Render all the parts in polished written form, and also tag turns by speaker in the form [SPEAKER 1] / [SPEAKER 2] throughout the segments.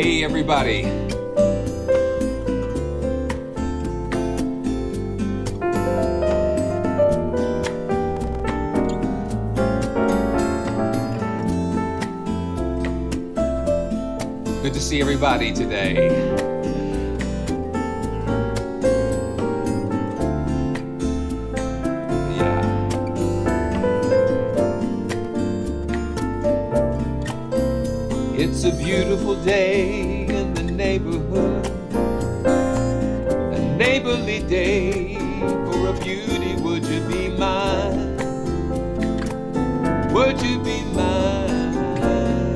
[SPEAKER 1] Hey everybody. Good to see everybody today. Yeah. It's a beautiful day in the neighborhood, a neighborly day for a beauty. Would you be mine? Would you be mine?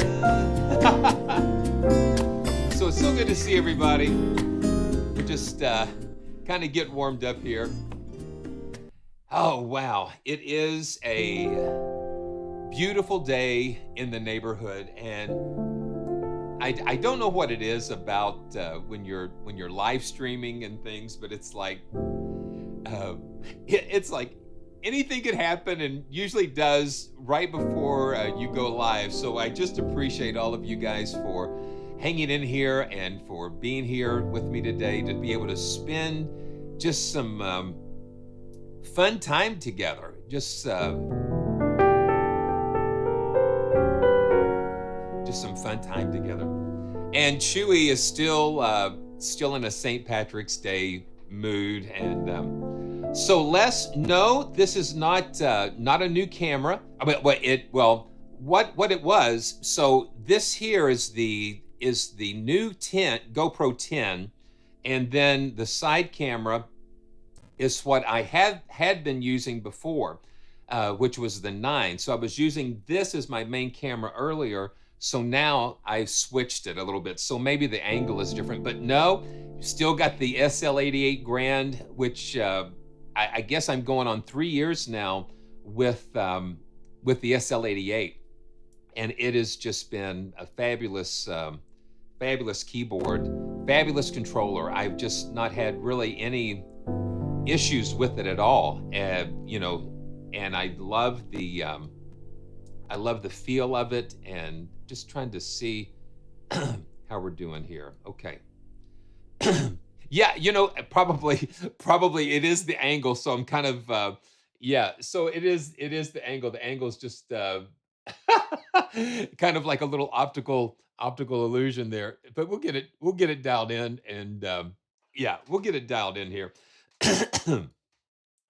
[SPEAKER 1] So it's so good to see everybody. We're just kind of getting warmed up here. Oh, wow. It is a beautiful day in the neighborhood, and I don't know what it is about when you're live streaming and things, but it's like it's like anything could happen, and usually does right before you go live. So I just appreciate all of you guys for hanging in here and for being here with me today to be able to spend just some fun time together. Just some fun time together. And Chewy is still in a St. Patrick's Day mood. And so Les, no, this is not a new camera. What it was. So this here is the new GoPro 10, and then the side camera is what I had been using before, which was the 9. So I was using this as my main camera earlier. So now I've switched it a little bit. So maybe the angle is different, but no, still got the SL88 Grand, which I guess I'm going on 3 years now with the SL88. And it has just been a fabulous keyboard, fabulous controller. I've just not had really any issues with it at all. And I love the feel of it, and just trying to see how we're doing here. Okay. Yeah, probably it is the angle. So I'm kind of, yeah, so it is the angle. The angle is just kind of like a little optical illusion there, but we'll get it dialed in, and yeah, we'll get it dialed in here.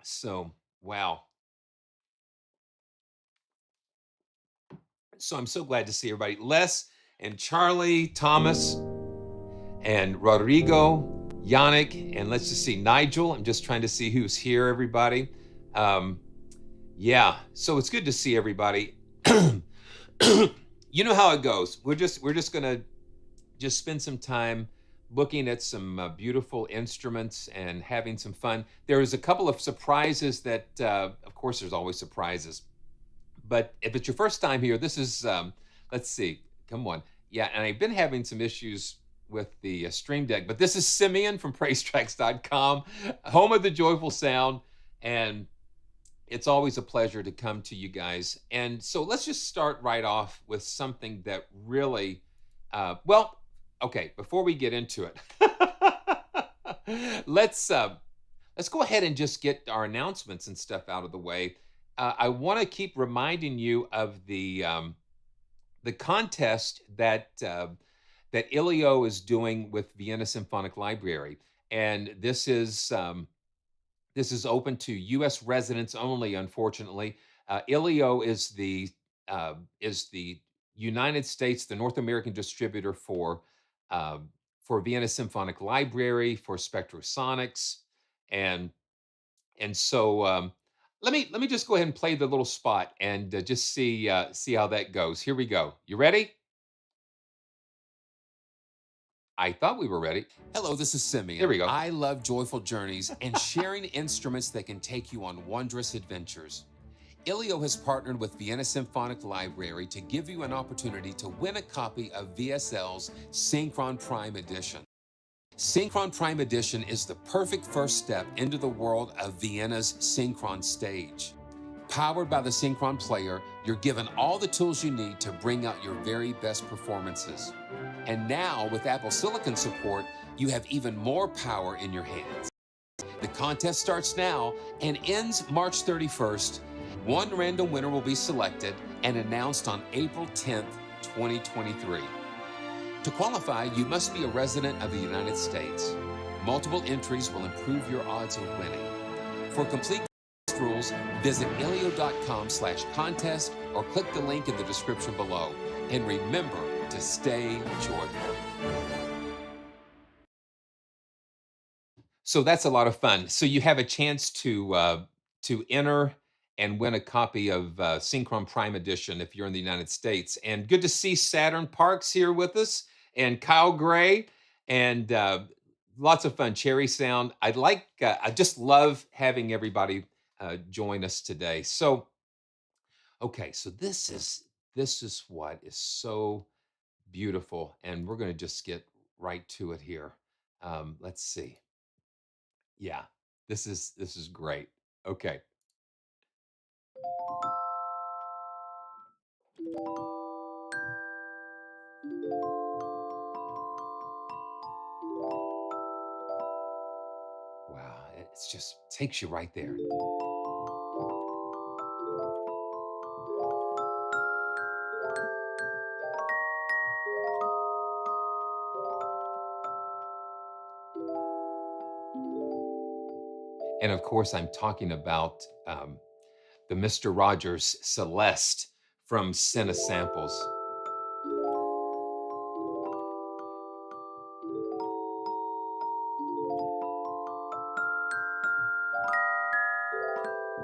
[SPEAKER 1] So, wow. So I'm so glad to see everybody. Les and Charlie, Thomas and Rodrigo, Yannick, and let's just see, Nigel. I'm just trying to see who's here, everybody. Yeah, so it's good to see everybody. You know how it goes. We're just gonna spend some time looking at some beautiful instruments and having some fun. There is a couple of surprises that, of course, there's always surprises. But if it's your first time here, this is, let's see, come on. Yeah, and I've been having some issues with the Stream Deck, but this is Simeon from PraiseTracks.com, home of the joyful sound, and it's always a pleasure to come to you guys. And so let's just start right off with something that really, well, okay, before we get into it, let's go ahead and just get our announcements and stuff out of the way. I want to keep reminding you of the contest that Ilio is doing with Vienna Symphonic Library, and this is open to U.S. residents only. Unfortunately, Ilio is the United States, the North American distributor for Vienna Symphonic Library, for Spectrosonics, and so. Let me just go ahead and play the little spot and just see how that goes. Here we go. You ready? I thought we were ready.
[SPEAKER 2] Hello, this is Simeon.
[SPEAKER 1] There we go.
[SPEAKER 2] I love joyful journeys and sharing instruments that can take you on wondrous adventures. Ilio has partnered with Vienna Symphonic Library to give you an opportunity to win a copy of VSL's Synchron Prime Edition. Synchron Prime Edition is the perfect first step into the world of Vienna's Synchron stage. Powered by the Synchron player, you're given all the tools you need to bring out your very best performances. And now, with Apple Silicon support, you have even more power in your hands. The contest starts now and ends March 31st. One random winner will be selected and announced on April 10th, 2023. To qualify, you must be a resident of the United States. Multiple entries will improve your odds of winning. For complete rules, visit ilio.com/contest or click the link in the description below. And remember to stay joyful.
[SPEAKER 1] So that's a lot of fun. So you have a chance to enter and win a copy of Synchron Prime Edition if you're in the United States. And good to see Saturn Parks here with us, and Kyle Gray, and lots of fun. Cherry Sound. I just love having everybody join us today. So, okay, so this is what is so beautiful, and we're going to just get right to it here. Let's see. Yeah, this is great. Okay. Wow, it's just takes you right there. And of course, I'm talking about the Mr. Rogers Celeste from Cinesamples.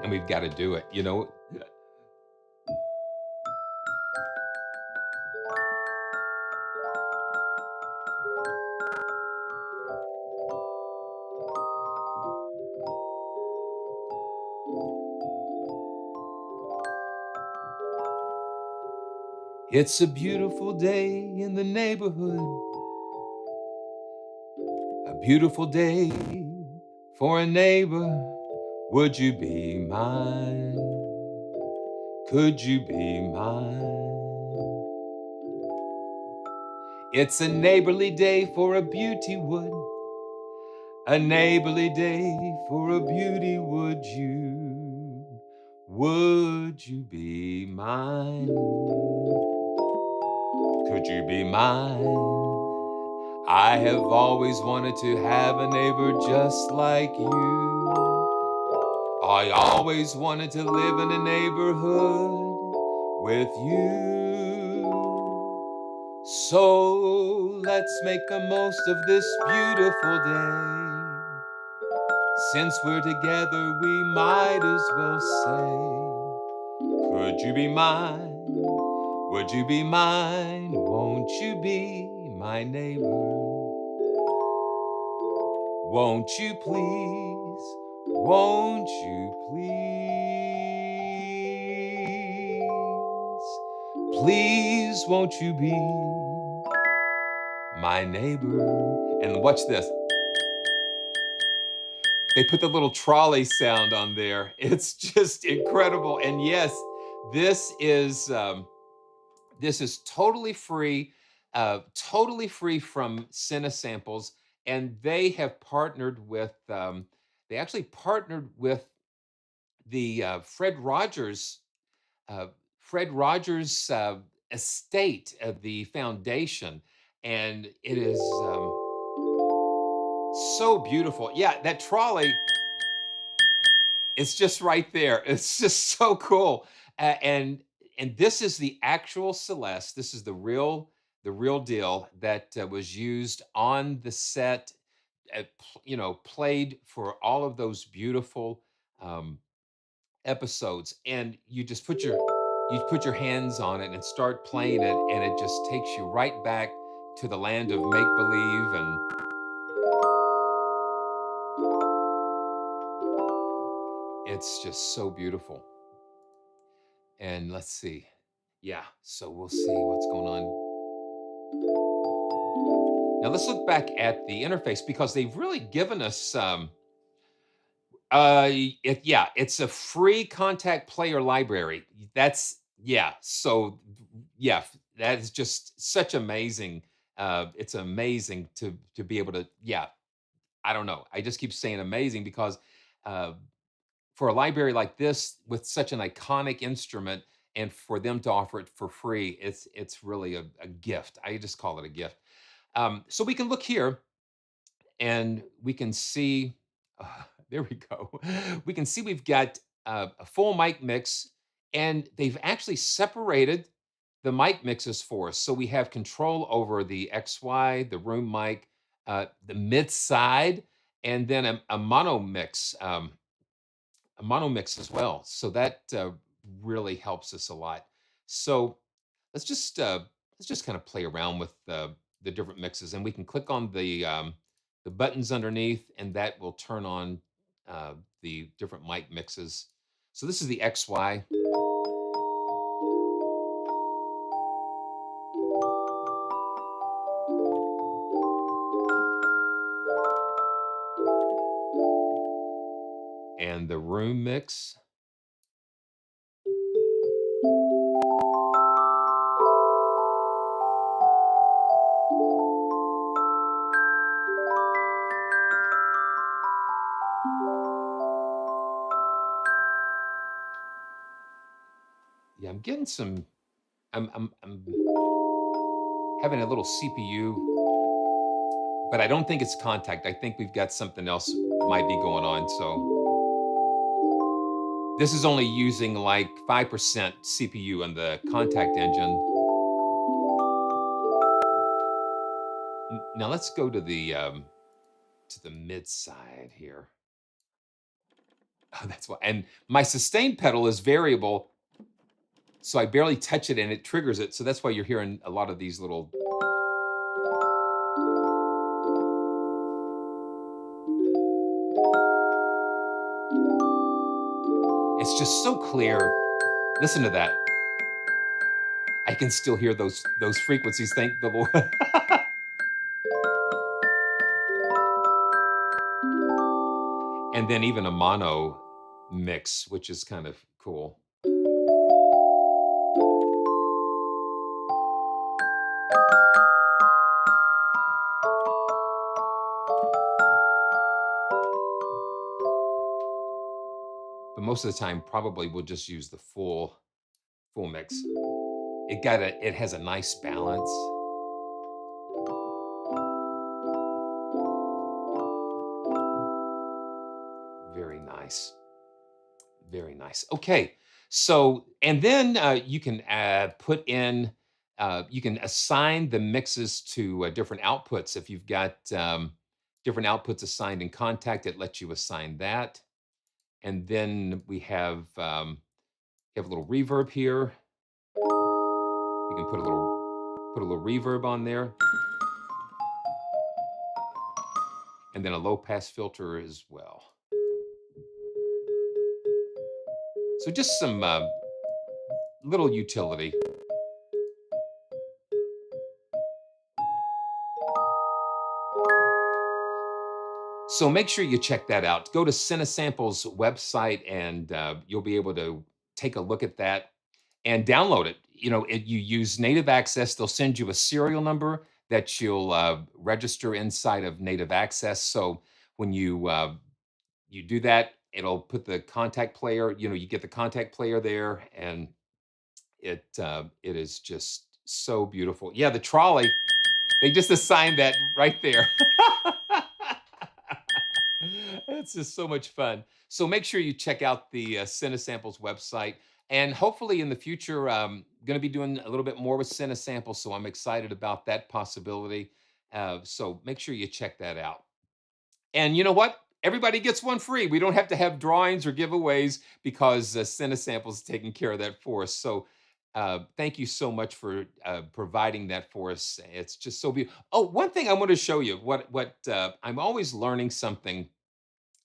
[SPEAKER 1] And we've got to do it, you know. It's a beautiful day in the neighborhood. A beautiful day for a neighbor. Would you be mine? Could you be mine? It's a neighborly day for a beauty wood. A neighborly day for a beauty. Would you be mine? Could you be mine? I have always wanted to have a neighbor just like you. I always wanted to live in a neighborhood with you. So let's make the most of this beautiful day. Since we're together, we might as well say, could you be mine? Would you be mine? Won't you be my neighbor? Won't you please? Won't you please? Please, won't you be my neighbor? And watch this. They put the little trolley sound on there. It's just incredible. And yes, this is totally free from Cinesamples, and they have partnered with. They actually partnered with the Fred Rogers estate of the foundation, and it is so beautiful. Yeah, that trolley. It's just right there. It's just so cool. And this is the actual Celeste. This is the real deal that was used on the set. Played for all of those beautiful um, episodes. And you put your hands on it and start playing it, and it just takes you right back to the land of make believe. And it's just so beautiful. And let's see. Yeah, so we'll see what's going on. Now let's look back at the interface, because they've really given us it's a free contact player library. That's yeah, so yeah, that is just such amazing It's amazing to be able to, yeah, I don't know. I just keep saying amazing because uh, for a library like this with such an iconic instrument and for them to offer it for free, it's really a gift. I just call it a gift. So we can look here and we can see, there we go. We can see we've got a full mic mix, and they've actually separated the mic mixes for us. So we have control over the XY, the room mic, the mid side, and then a mono mix as well. So that really helps us a lot. So let's just uh, let's just kind of play around with the different mixes, and we can click on the buttons underneath, and that will turn on the different mic mixes. So this is the XY, and the room mix. Yeah, I'm getting some. I'm having a little CPU, but I don't think it's contact. I think we've got something else might be going on. So this is only using like 5% CPU on the contact engine. Now let's go to the mid side here. Oh, that's why. And my sustain pedal is variable, so I barely touch it and it triggers it. So that's why you're hearing a lot of these little. It's just so clear. Listen to that. I can still hear those frequencies. Thank the Lord. And then even a mono mix, which is kind of cool. But most of the time, probably we'll just use the full mix. It has a nice balance. Very nice. Very nice. Okay. So, and then you can put in, you can assign the mixes to different outputs. If you've got different outputs assigned in contact, it lets you assign that. And then we have a little reverb here. You can put a little reverb on there, and then a low pass filter as well. So just some little utility. So make sure you check that out. Go to Cinesamples website, and you'll be able to take a look at that and download it. You use native access. They'll send you a serial number that you'll register inside of native access. So when you do that, it'll put the contact player. You get the contact player there, and it is just so beautiful. Yeah, the trolley. They just assigned that right there. It's just so much fun. So make sure you check out the Cinesamples website. And hopefully in the future, going to be doing a little bit more with Cinesamples. So I'm excited about that possibility. So make sure you check that out. And you know what? Everybody gets one free. We don't have to have drawings or giveaways because Cinesamples is taking care of that for us. So thank you so much for providing that for us. It's just so beautiful. Oh, one thing I want to show you. What I'm always learning something.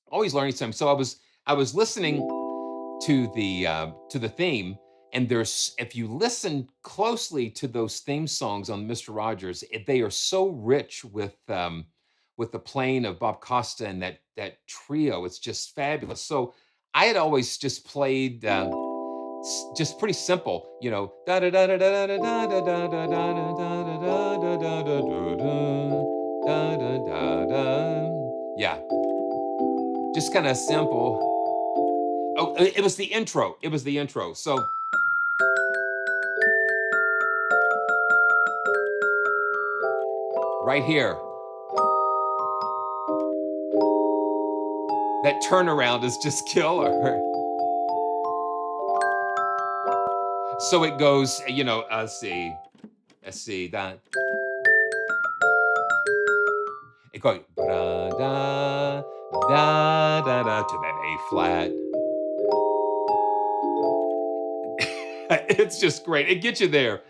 [SPEAKER 1] Always learning something. So I was listening to the theme, and there's if you listen closely to those theme songs on Mr. Rogers, they are so rich with the playing of Bob Costa and that trio. It's just fabulous. So I had always just played just pretty simple, da da da da da da da da. Yeah, just kind of simple. Oh, it was the intro. It was the intro. So right here, that turnaround is just killer. So it goes, let's see that. It goes da da da da da to that A flat. It's just great. It gets you there.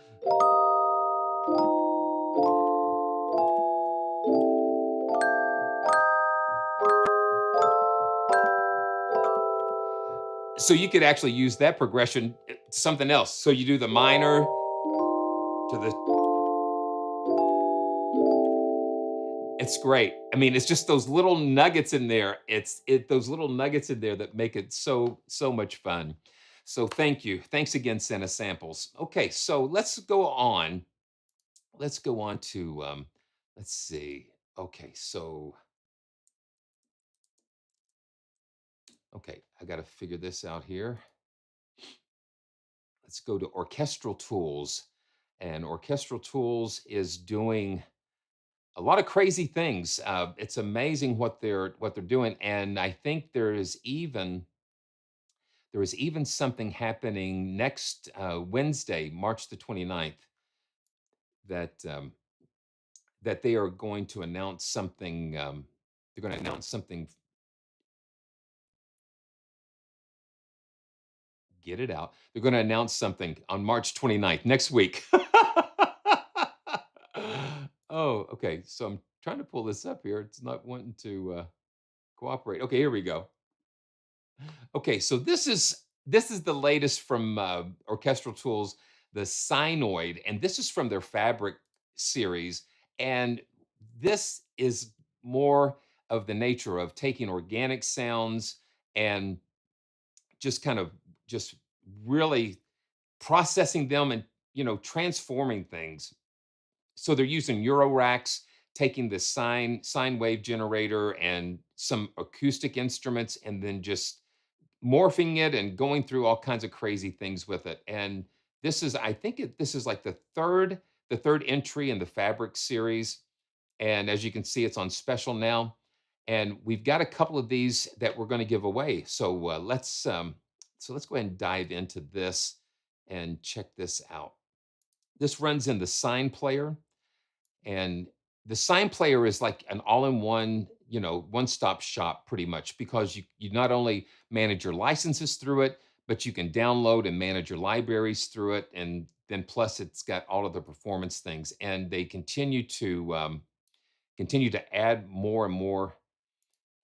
[SPEAKER 1] So you could actually use that progression something else. So you do the minor to the. It's great. I mean, it's just those little nuggets in there. Those little nuggets in there that make it so much fun. So thank you. Thanks again, Cinesamples. Okay, so let's go on. Let's go on to let's see. Okay, so okay, I got to figure this out here. Let's go to Orchestral Tools. And Orchestral Tools is doing a lot of crazy things. It's amazing what they're doing, and I think there is even something happening next Wednesday, March the 29th, that that they are going to announce something. They're going to announce something. Get it out. They're going to announce something on March 29th, next week. Oh, okay. So I'm trying to pull this up here. It's not wanting to cooperate. Okay, here we go. Okay, so this is the latest from Orchestral Tools, the Sinoid, and this is from their Fabric series. And this is more of the nature of taking organic sounds and just kind of just really processing them and transforming things. So they're using Euro racks, taking the sine wave generator and some acoustic instruments, and then just morphing it and going through all kinds of crazy things with it. And this is like the third entry in the Fabric series. And as you can see, it's on special now. And we've got a couple of these that we're going to give away. So let's go ahead and dive into this and check this out. This runs in the Sine player, and the Sign Player is like an all-in-one, one-stop shop pretty much, because you not only manage your licenses through it, but you can download and manage your libraries through it, and then plus it's got all of the performance things, and they continue to add more and more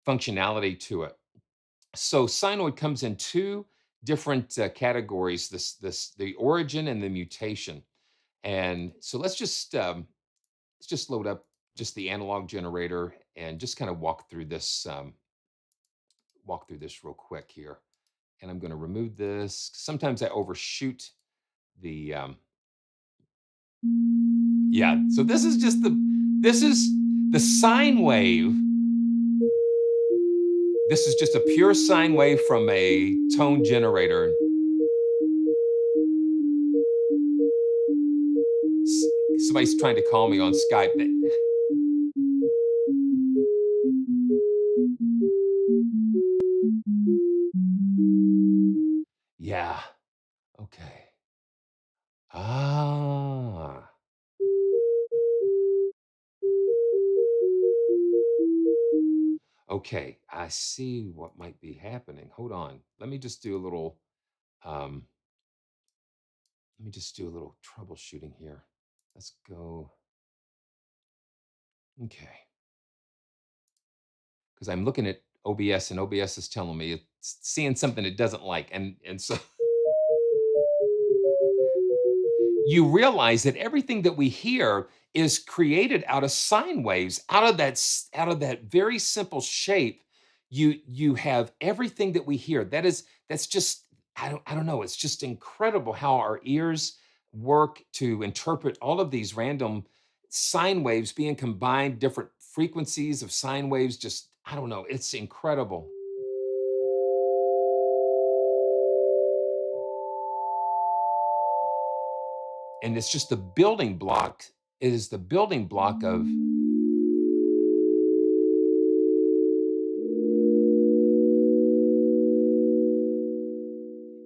[SPEAKER 1] functionality to it. So Sinoid comes in two different categories: the origin and the mutation. And so let's just load up just the analog generator and just kind of walk through this real quick here. And I'm going to remove this. Sometimes I overshoot the yeah. So this is the sine wave. This is just a pure sine wave from a tone generator. Somebody's trying to call me on Skype. Yeah. Okay. Ah. Okay. I see what might be happening. Hold on. Let me just do a little um troubleshooting here. Let's go. Okay. Because I'm looking at OBS and OBS is telling me it's seeing something it doesn't like. And so you realize that everything that we hear is created out of sine waves, out of that very simple shape. You have everything that we hear. That's just I don't know. It's just incredible how our ears work to interpret all of these random sine waves being combined, different frequencies of sine waves, just, I don't know, it's incredible. And it's just the building block, it is the building block of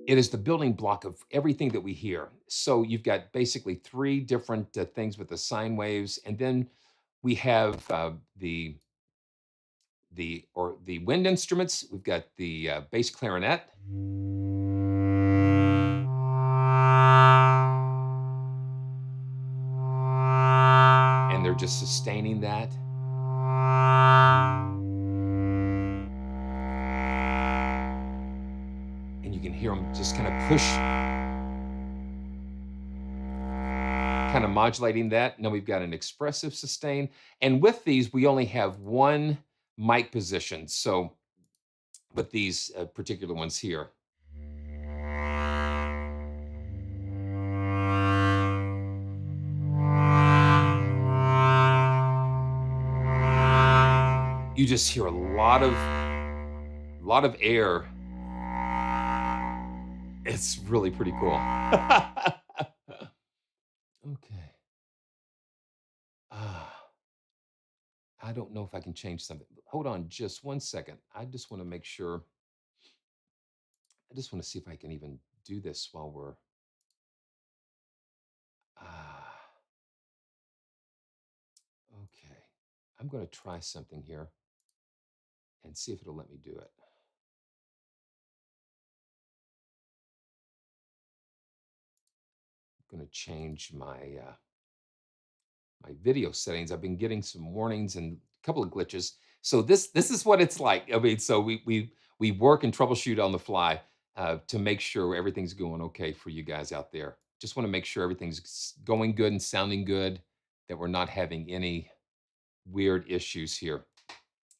[SPEAKER 1] it is the building block of everything that we hear. So you've got basically three different things with the sine waves, and then we have the wind instruments. We've got the bass clarinet, and they're just sustaining that. And you can hear them just kind of push, kind of modulating that. And then we've got an expressive sustain. And with these, we only have one mic position. So with these particular ones here. You just hear a lot of air. It's really pretty cool. Okay. I don't know if I can change something. Hold on just one second. I just want to make sure. I just want to see if I can even do this while we're. Okay. I'm going to try something here and see if it'll let me do it. I'm going to change my my video settings. I've been getting some warnings and a couple of glitches. So this is what it's like. I mean, so we work and troubleshoot on the fly to make sure everything's going okay for you guys out there. Just want to make sure everything's going good and sounding good, that we're not having any weird issues here.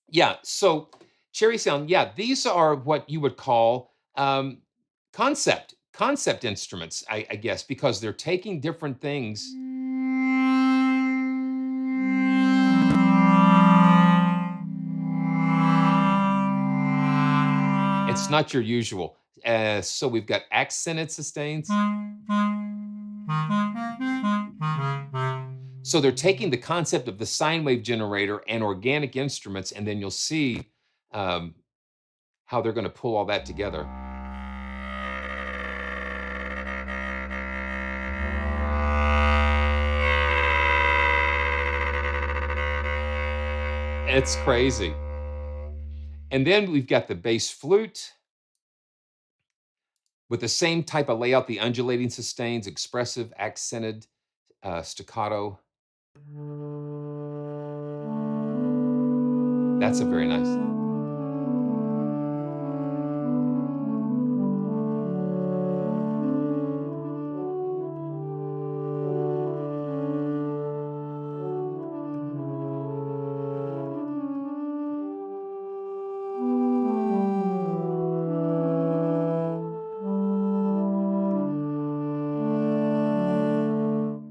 [SPEAKER 1] Yeah, so cherry sound, yeah, these are what you would call concept instruments, I guess, because they're taking different things. It's not your usual. So we've got accented sustains. So they're taking the concept of the sine wave generator and organic instruments, and then you'll see how they're going to pull all that together. It's crazy. And then we've got the bass flute with the same type of layout, the undulating sustains, expressive, accented, staccato. That's a very nice.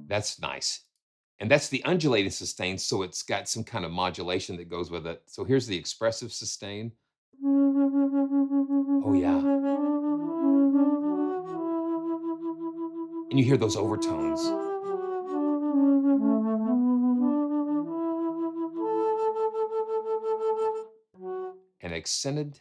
[SPEAKER 1] That's nice. And that's the undulating sustain, so it's got some kind of modulation that goes with it. So here's the expressive sustain. Oh, yeah. And you hear those overtones. And accented.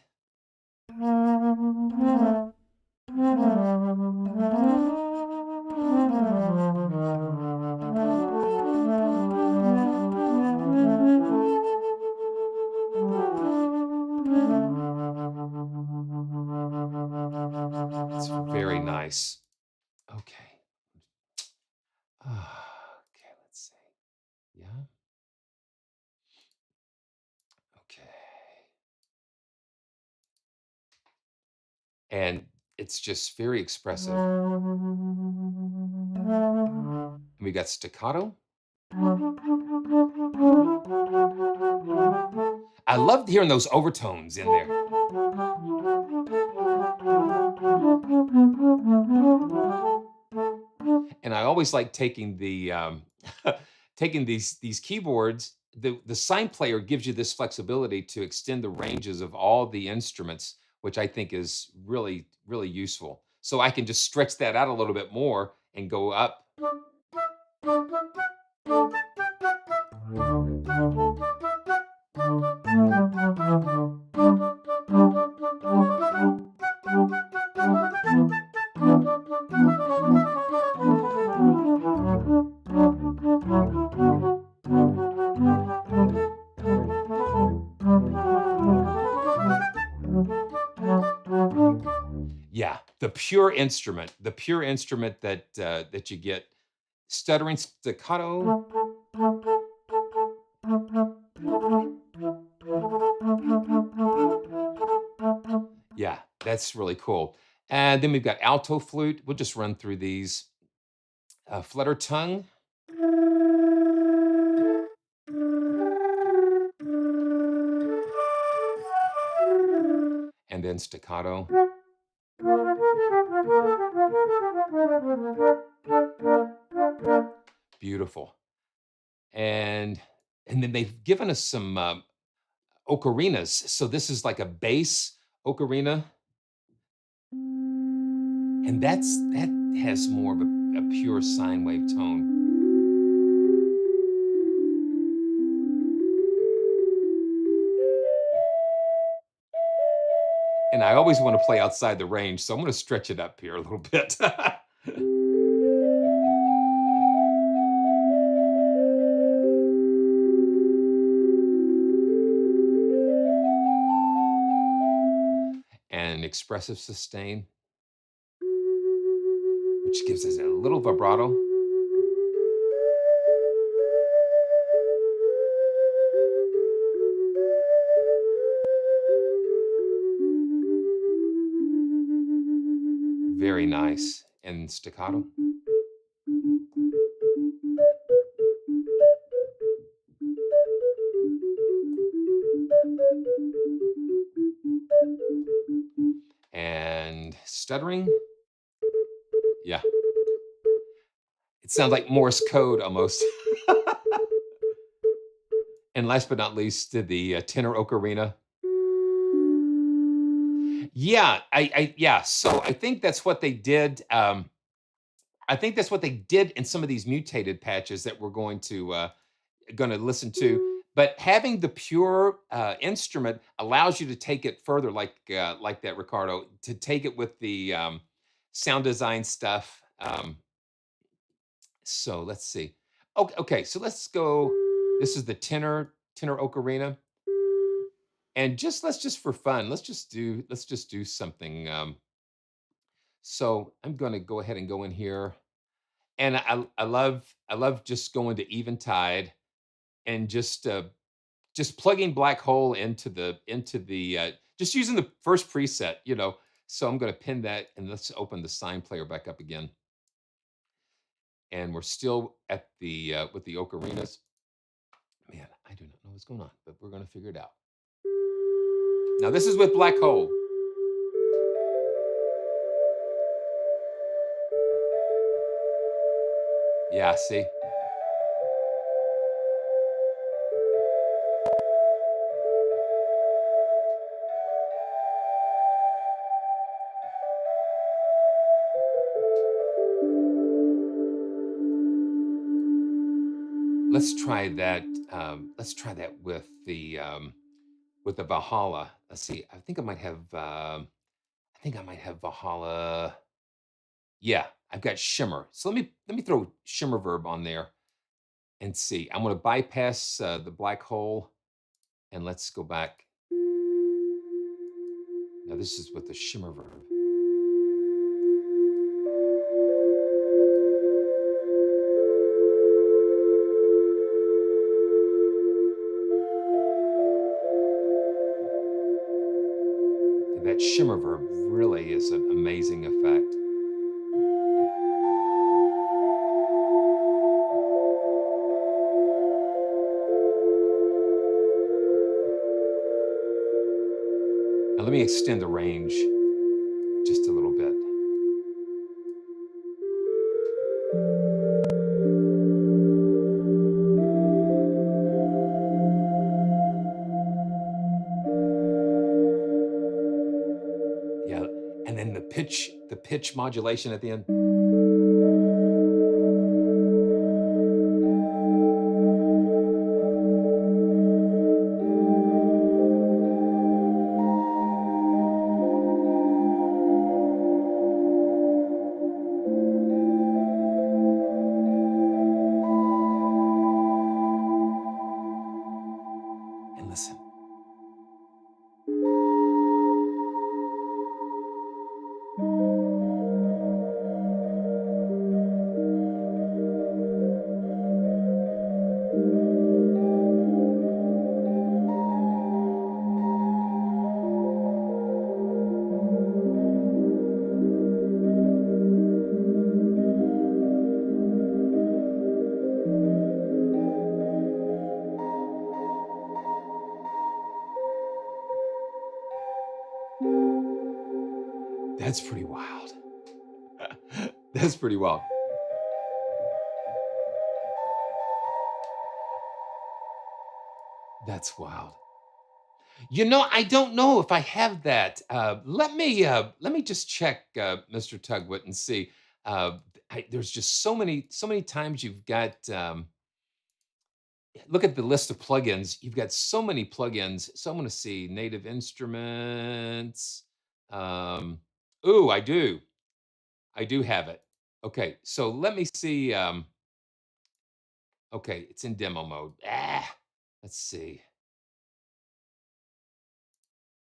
[SPEAKER 1] It's very nice. Okay. Okay, let's see. Yeah. Okay. And it's just very expressive. And we got staccato. I loved hearing those overtones in there. And I always like taking the taking these keyboards, the Sine player gives you this flexibility to extend the ranges of all the instruments, which I think is really, really useful. So I can just stretch that out a little bit more and go up. Yeah, the pure instrument that you get, stuttering staccato. Yeah, that's really cool. And then we've got alto flute. We'll just run through these. Flutter tongue. And then staccato. Beautiful. And then they've given us some ocarinas. So this is like a bass ocarina. And that has more of a pure sine wave tone. And I always want to play outside the range, so I'm going to stretch it up here a little bit. And expressive sustain, which gives us a little vibrato. Very nice. And staccato. And stuttering. Yeah. It sounds like Morse code almost. And last but not least, the tenor ocarina. Yeah, yeah. So I think that's what they did. I think that's what they did in some of these mutated patches that we're going to listen to. But having the pure instrument allows you to take it further, like that, Ricardo, to take it with the sound design stuff. So let's see. Okay, so let's go. This is the tenor ocarina, and let's just for fun, let's just do something. So I'm going to go ahead and go in here, and I love just going to eventide and just plugging black hole into the just using the first preset, you know. So I'm going to pin that, and let's open the Sine player back up again. And we're still at the with the ocarinas. Man, I do not know what's going on, but we're going to figure it out. Now this is with black hole. Yeah, see. Let's try that. Let's try that with the Valhalla. Let's see. I think I might have. I think I might have Valhalla. Yeah, I've got shimmer. So let me throw shimmer verb on there and see. I'm going to bypass the black hole, and let's go back. Now this is with the shimmer verb. That shimmer verb really is an amazing effect. Now let me extend the range just a little bit. pitch modulation at the end. And listen. That's pretty wild. That's pretty wild. That's wild. You know, I don't know if I have that. Let me just check, Mr. Tugwit, and see. There's just so many times you've got. Look at the list of plugins. You've got so many plugins. So I'm going to see native instruments. Ooh, I do. I do have it. Okay, so let me see. Okay, it's in demo mode. Let's see.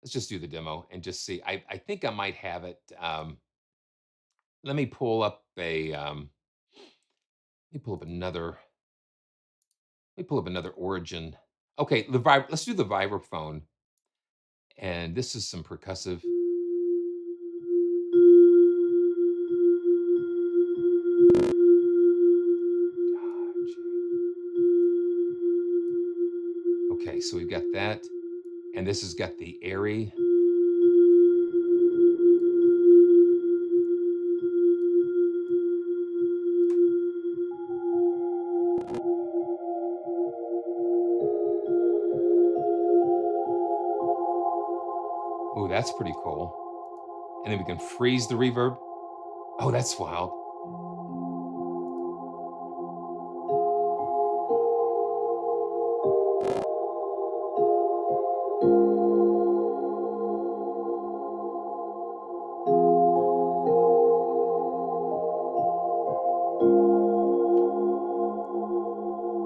[SPEAKER 1] Let's just do the demo and just see. I think I might have it. Let me pull up a. Let me pull up another. Let me pull up another origin. Okay, let's do the vibraphone. And this is some percussive. Okay, so we've got that. And this has got the airy. Oh, that's pretty cool. And then we can freeze the reverb. Oh, that's wild.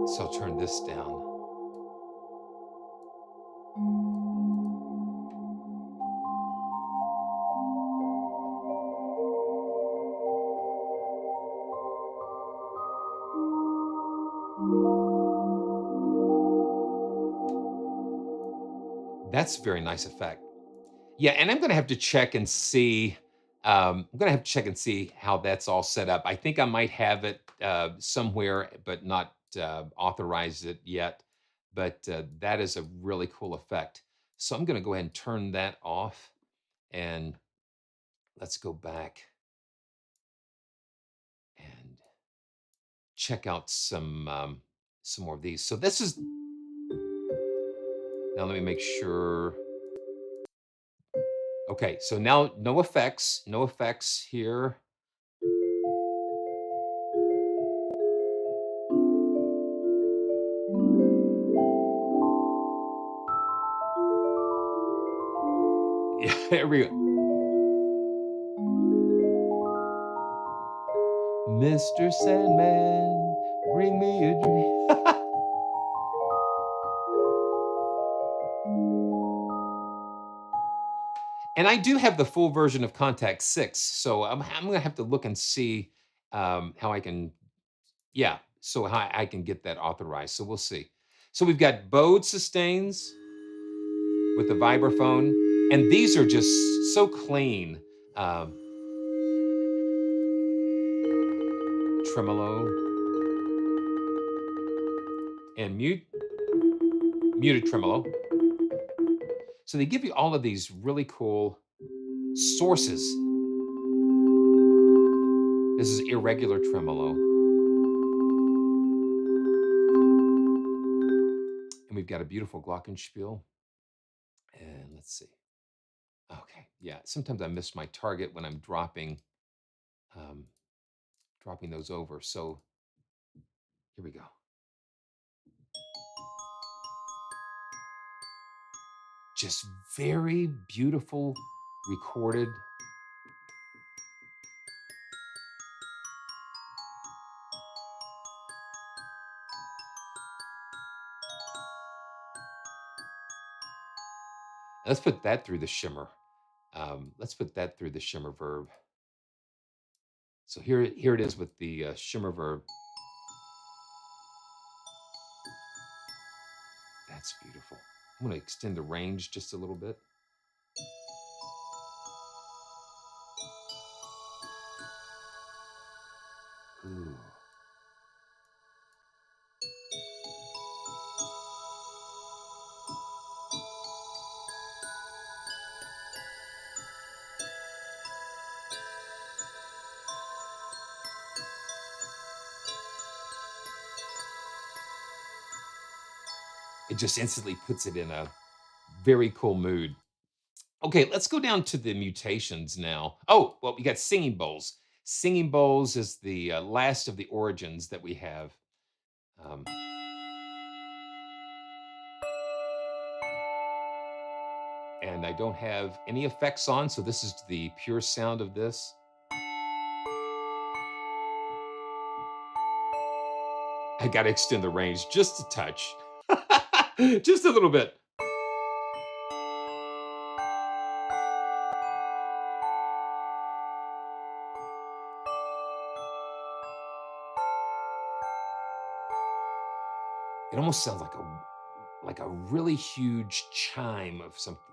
[SPEAKER 1] So I'll turn this down. That's a very nice effect. Yeah, and I'm going to have to check and see. I'm going to have to check and see how that's all set up. I think I might have it somewhere, but not authorized it yet. But that is a really cool effect. So I'm going to go ahead and turn that off, and let's go back and check out some more of these. So this is. Now let me make sure. Okay, so now no effects here. Yeah, here we go. Mr. Sandman, bring me a dream. And I do have the full version of Contact 6, so I'm going to have to look and see how I can, yeah, so how I can get that authorized. So we'll see. So we've got bowed sustains with the vibraphone, and these are just so clean. Tremolo and muted tremolo. So they give you all of these really cool sources. This is irregular tremolo. And we've got a beautiful glockenspiel. And let's see. Okay, yeah. Sometimes I miss my target when I'm um, dropping those over. So here we go. Just very beautiful recorded. Let's put that through the shimmer. Let's put that through the shimmer verb. So here it is with the shimmer verb. That's beautiful. I'm going to extend the range just a little bit. Ooh. It just instantly puts it in a very cool mood. Okay, let's go down to the mutations now. Oh, well, we got singing bowls. Singing bowls is the last of the origins that we have. Um, and I don't have any effects on, so this is the pure sound of this. I got to extend the range just a touch, just a little bit. It almost sounds like a really huge chime of something.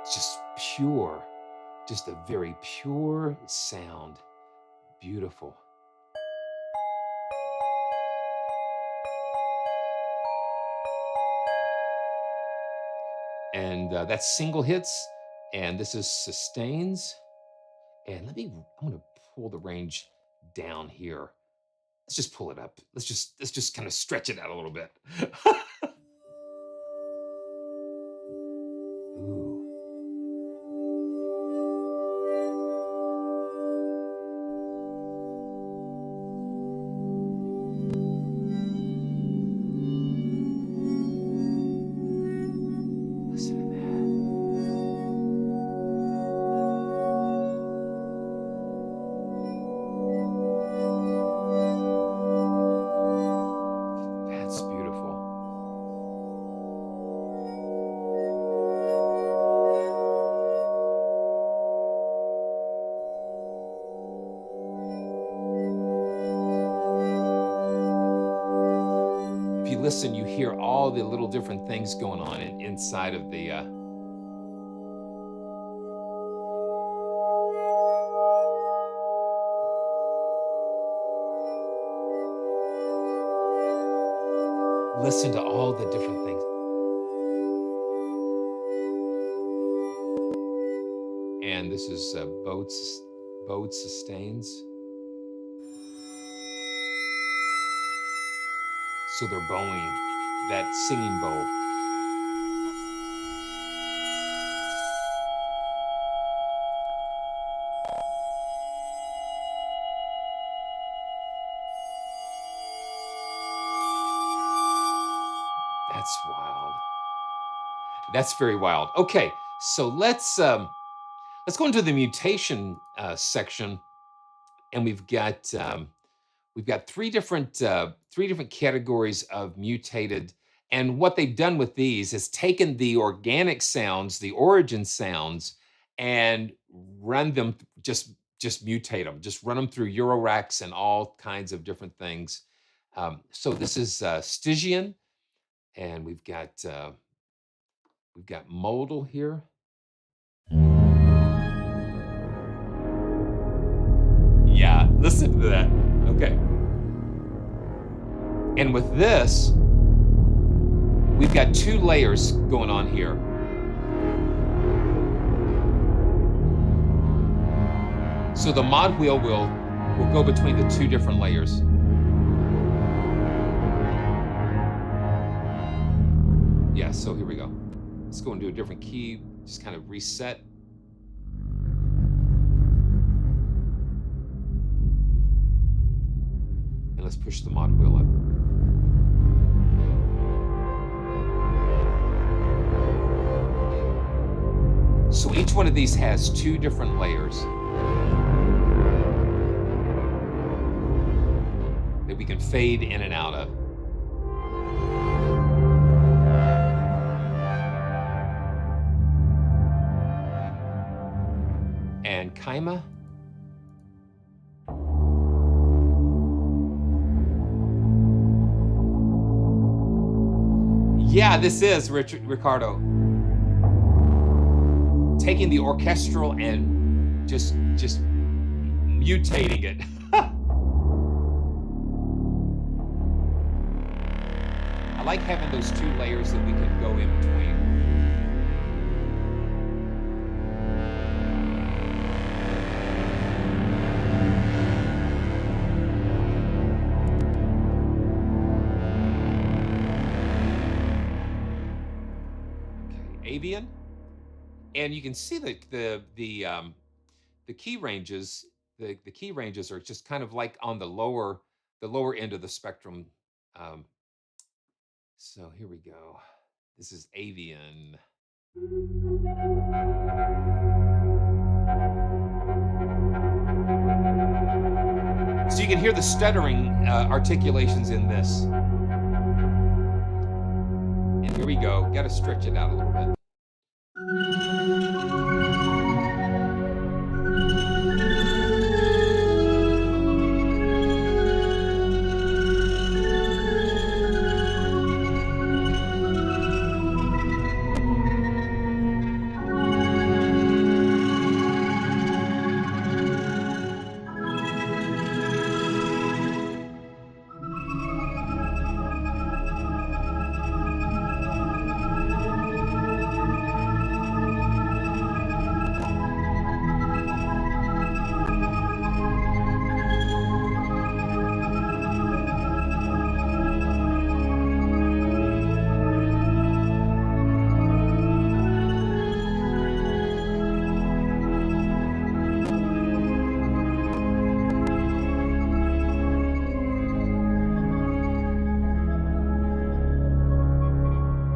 [SPEAKER 1] It's just pure, just a very pure sound. Beautiful. And that's single hits, and this is sustains. And I'm gonna pull the range down here. Let's just pull it up. Let's just kind of stretch it out a little bit. Ooh. Listen to that. That's beautiful. If you listen, you hear all the little different things going on inside of the. Listen to all the different things. And this is bowed sustains. So they're bowing that singing bowl. That's wild. That's very wild. Okay, so let's go into the mutation section, and we've got three different categories of mutated. And what they've done with these is taken the organic sounds, the origin sounds, and run them just mutate them, just run them through Euroracks and all kinds of different things. So this is Stygian, and we've got modal here. Yeah, listen to that. Okay. And with this, we've got two layers going on here. So the mod wheel will go between the two different layers. Yeah, so here we go. Let's go into a different key, just kind of reset. And let's push the mod wheel up. So each one of these has two different layers that we can fade in and out of. And Kaima. Yeah, this is Ricardo. Taking the orchestral and just mutating it. I like having those two layers that we can go in between. Okay, Avian. And you can see the key ranges. The key ranges are just kind of like on the lower end of the spectrum. So here we go. This is Avian. So you can hear the stuttering articulations in this. And here we go. Got to stretch it out a little bit.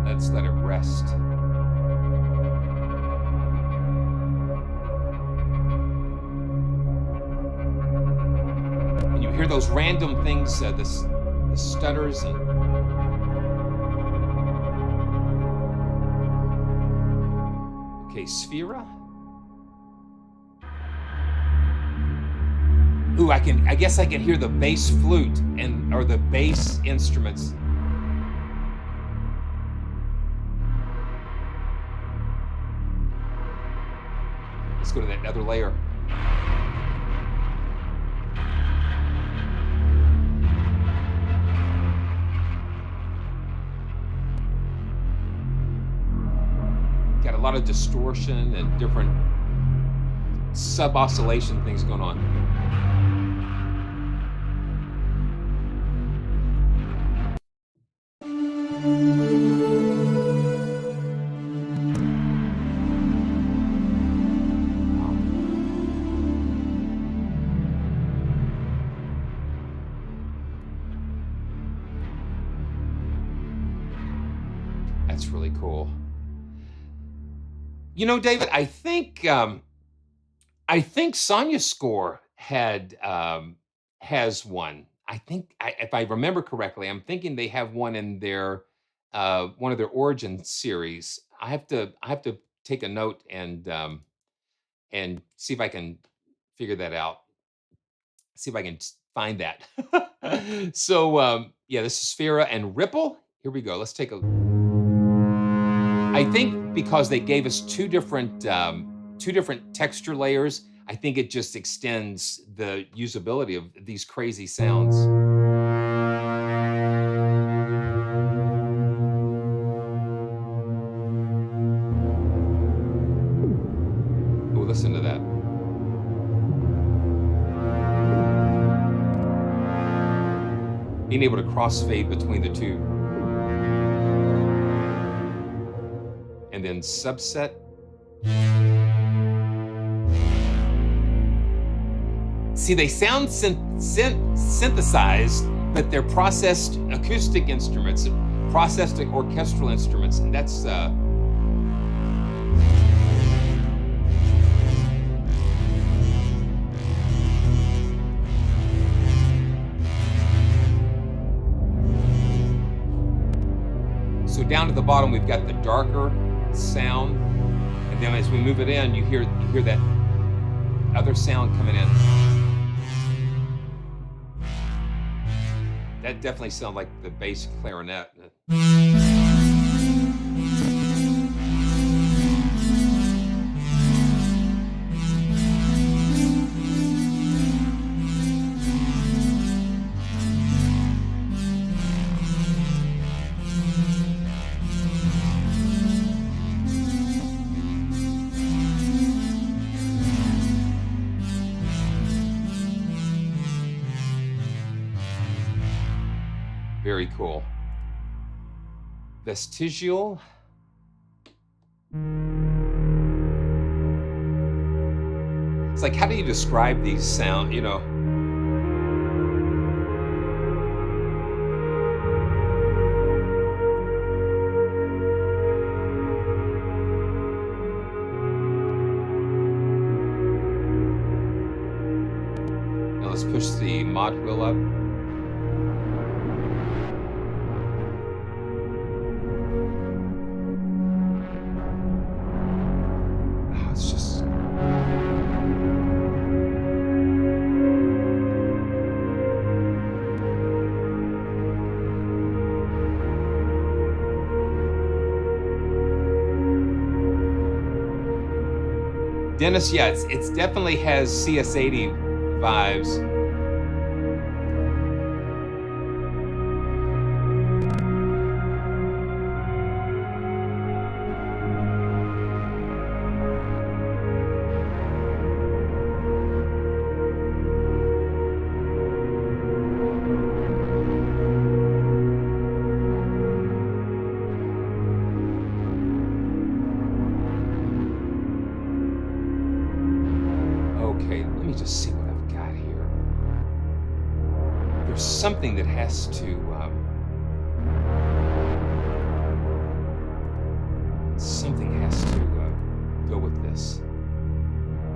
[SPEAKER 1] Let's let it rest. And you hear those random things, the stutters and okay, Sphera. Ooh, I guess I can hear the bass flute or the bass instruments. Let's go to that other layer. Got a lot of distortion and different sub-oscillation things going on. That's really cool. You know, David, I think Sonia Score has one. I think, if I remember correctly, I'm thinking they have one in their one of their Origin series. I have to take a note and see if I can figure that out. See if I can find that. So yeah, this is Sphera and Ripple. Here we go. Let's take a. I think because they gave us two different texture layers, I think it just extends the usability of these crazy sounds. being able to crossfade between the two. And then subset. See, they sound synthesized, but they're processed acoustic instruments, processed orchestral instruments, and that's so down to the bottom we've got the darker sound, and then as we move it in, you hear that other sound coming in. That definitely sounds like the bass clarinet. Very cool. Vestigial. It's like, how do you describe these sound, you know? Now let's push the mod wheel up. Dennis, yeah, it's definitely has CS80 vibes. See what I've got here. There's something that has to go with this.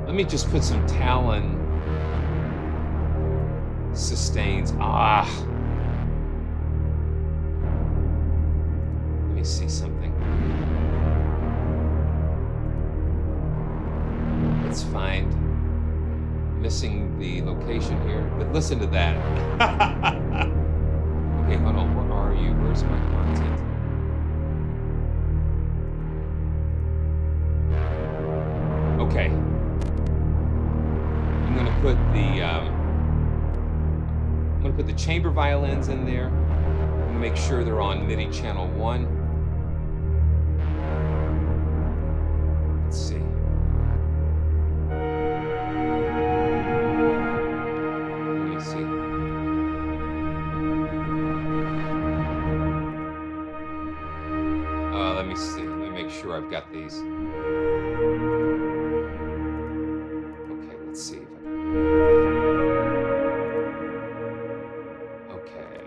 [SPEAKER 1] Let me just put some Talon sustains. Let me see something. Let's find. Missing the location here, but listen to that. Okay, hold on. Where are you? Where's my content? Okay. I'm gonna put the chamber violins in there. I'm gonna make sure they're on MIDI channel 1. Let's see. Let me see. Let me make sure I've got these. Okay, let's see if I can. Okay.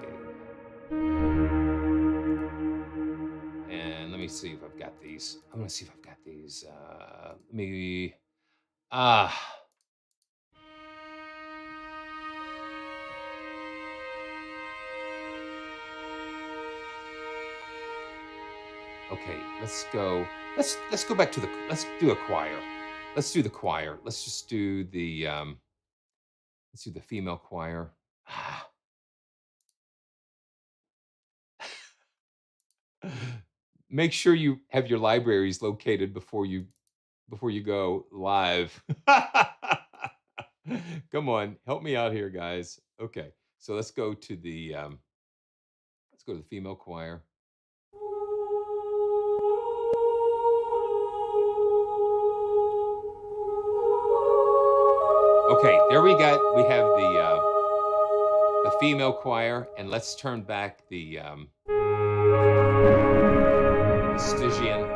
[SPEAKER 1] And let me see if I've got these. I'm gonna see if I've got these. Let me. Okay, let's go back to let's do a choir. Let's do the choir. Let's just do the let's do the female choir. Make sure you have your libraries located before you go live. Come on, help me out here, guys. Okay, so let's go to the female choir. Okay, there we have the the female choir, and let's turn back the Stygian.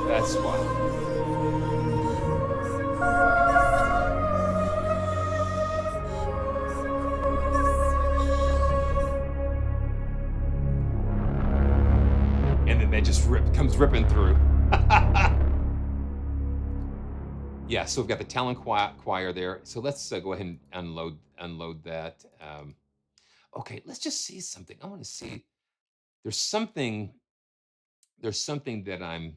[SPEAKER 1] That's wild. And then that just comes ripping through. Yeah, so we've got the talent choir there. So let's go ahead and unload that. Okay, let's just see something. I want to see. There's something that I'm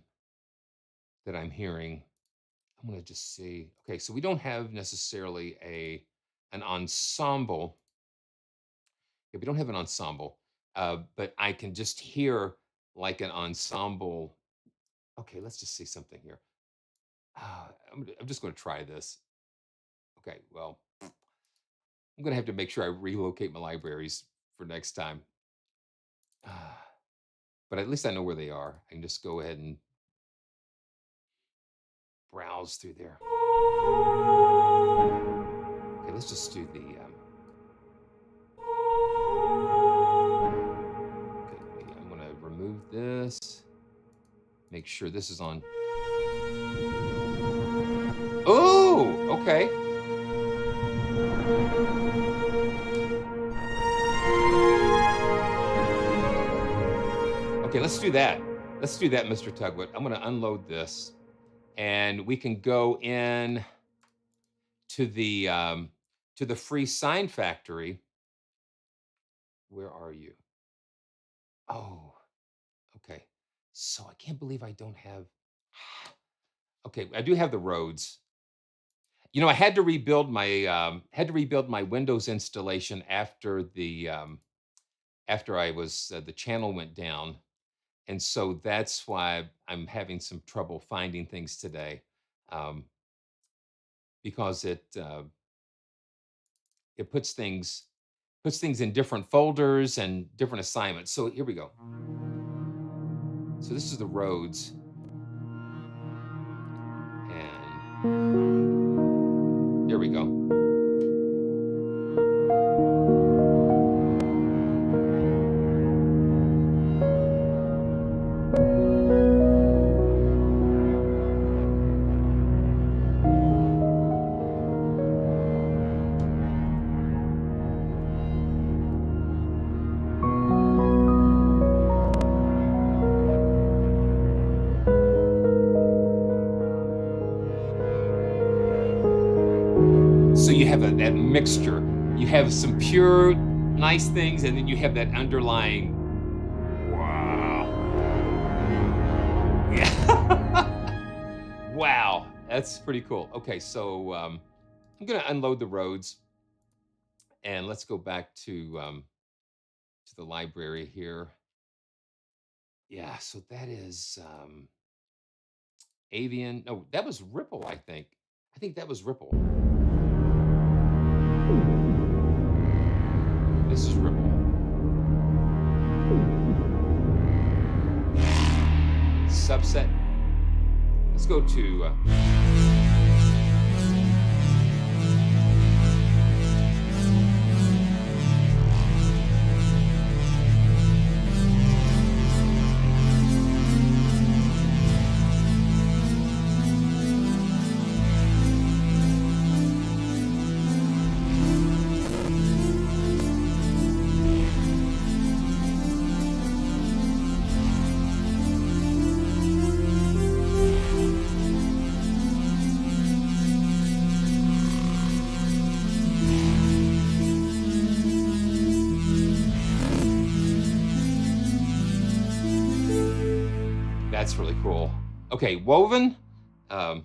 [SPEAKER 1] hearing. I'm going to just see. Okay, so we don't have necessarily an ensemble. Yeah, we don't have an ensemble, but I can just hear like an ensemble. Okay, let's just see something here. I'm just going to try this. Okay, well, I'm going to have to make sure I relocate my libraries for next time. But at least I know where they are. I can just go ahead and browse through there. Okay, let's just do the. Okay, I'm going to remove this. Make sure this is on. Oh, okay. Okay, let's do that. Let's do that, Mr. Tugwood. I'm going to unload this, and we can go in to the free Sine factory. Where are you? Oh, okay. So I can't believe I don't have. Okay, I do have the Rhodes. You know, I had to rebuild my Windows installation after after I was the channel went down, and so that's why I'm having some trouble finding things today, because it puts things in different folders and different assignments. So here we go. So this is the Rhodes, and there we go. So you have that mixture. You have some pure, nice things, and then you have that underlying, wow. Yeah. Wow, that's pretty cool. Okay, so I'm gonna unload the Rhodes, and let's go back to the library here. Yeah, so that is Avian. No, that was Ripple, I think. I think that was Ripple. This is Ripple. Subset. Let's go to. That's really cool. Okay, woven. They're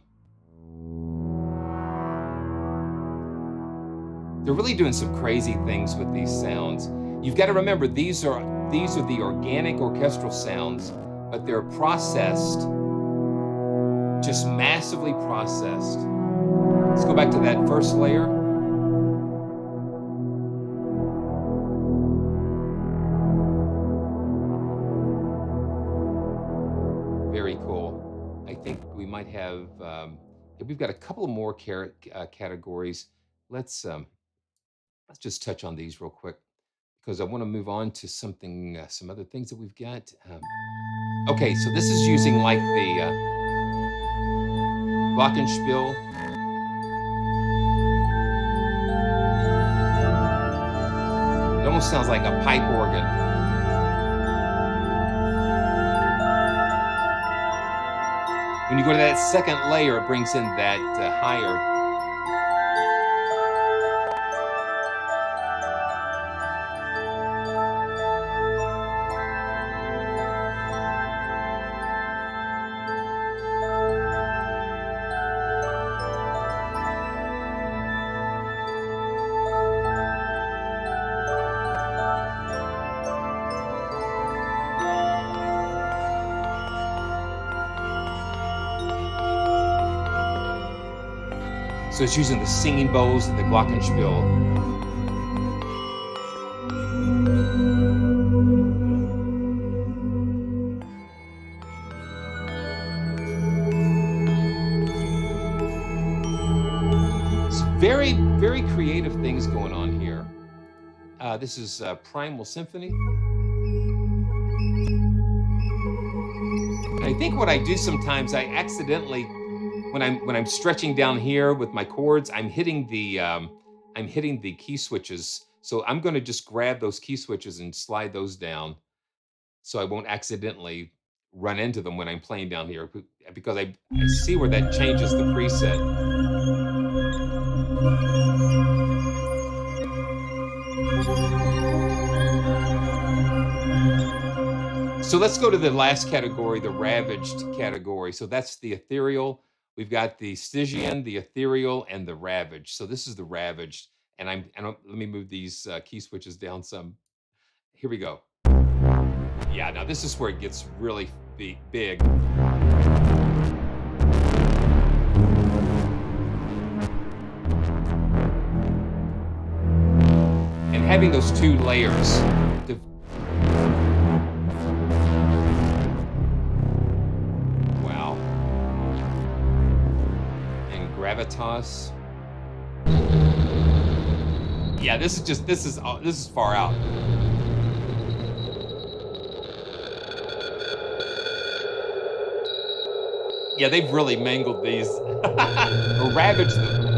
[SPEAKER 1] really doing some crazy things with these sounds. You've got to remember, these are the organic orchestral sounds, but they're processed, just massively processed. Let's go back to that first layer. Very cool. I think we might have, we've got a couple more categories. Let's just touch on these real quick, because I want to move on to something, some other things that we've got. Okay, so this is using like the glockenspiel. It almost sounds like a pipe organ. When you go to that second layer, it brings in that higher. So it's using the singing bowls and the glockenspiel. It's very, very creative things going on here. This is Primal Symphony. And I think what I do sometimes, I accidentally, when I'm stretching down here with my chords, I'm hitting the key switches. So I'm going to just grab those key switches and slide those down, so I won't accidentally run into them when I'm playing down here, because I see where that changes the preset. So let's go to the last category, the ravaged category. So that's the ethereal. We've got the Stygian, the ethereal, and the ravaged. So this is the ravaged, and let me move these key switches down some. Here we go. Yeah, now this is where it gets really big. And having those two layers. Gravitas. Yeah, this is far out. Yeah, they've really mangled these or ravaged them.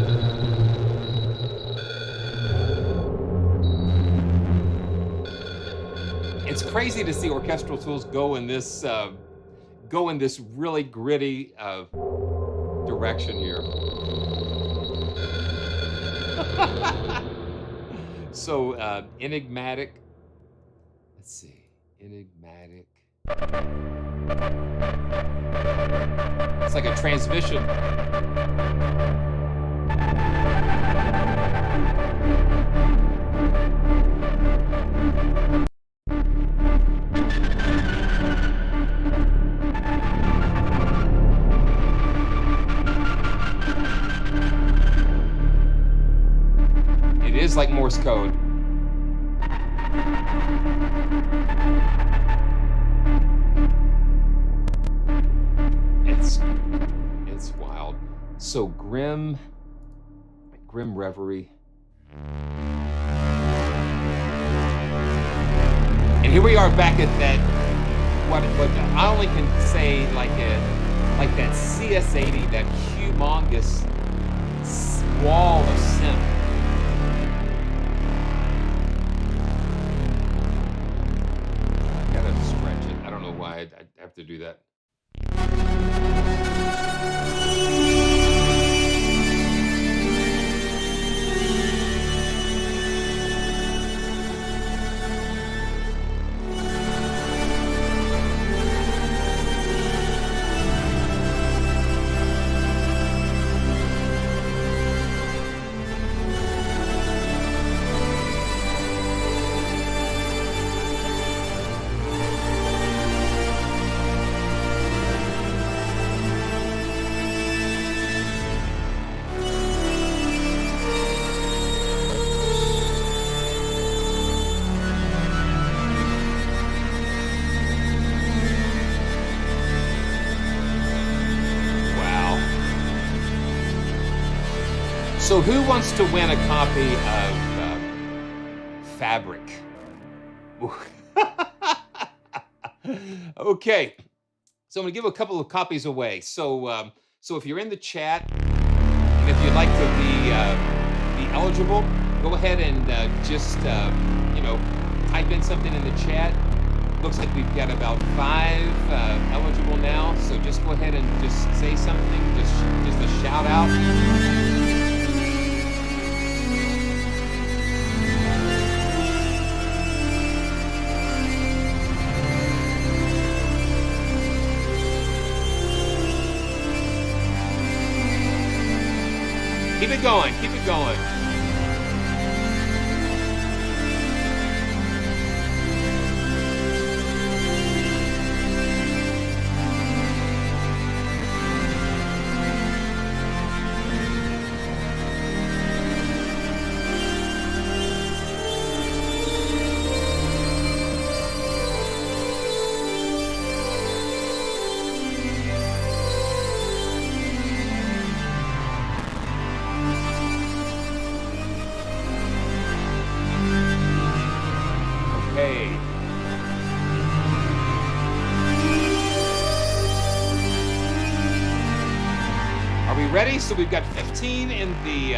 [SPEAKER 1] It's crazy to see Orchestral Tools go in this really gritty direction here. So enigmatic. Let's see, enigmatic. It's like a transmission. It is like Morse code. It's wild. So grim reverie. And here we are back at that, what I only can say like that CS80, that humongous wall of synth. I gotta stretch it. I don't know why I have to do that. So who wants to win a copy of Fabric? Okay, so I'm gonna give a couple of copies away. So so if you're in the chat and if you'd like to be eligible, go ahead and just you know, type in something in the chat. Looks like we've got about 5 eligible now. So just go ahead and just say something, just a shout out. Keep it going, keep it going. Ready? So we've got 15 in the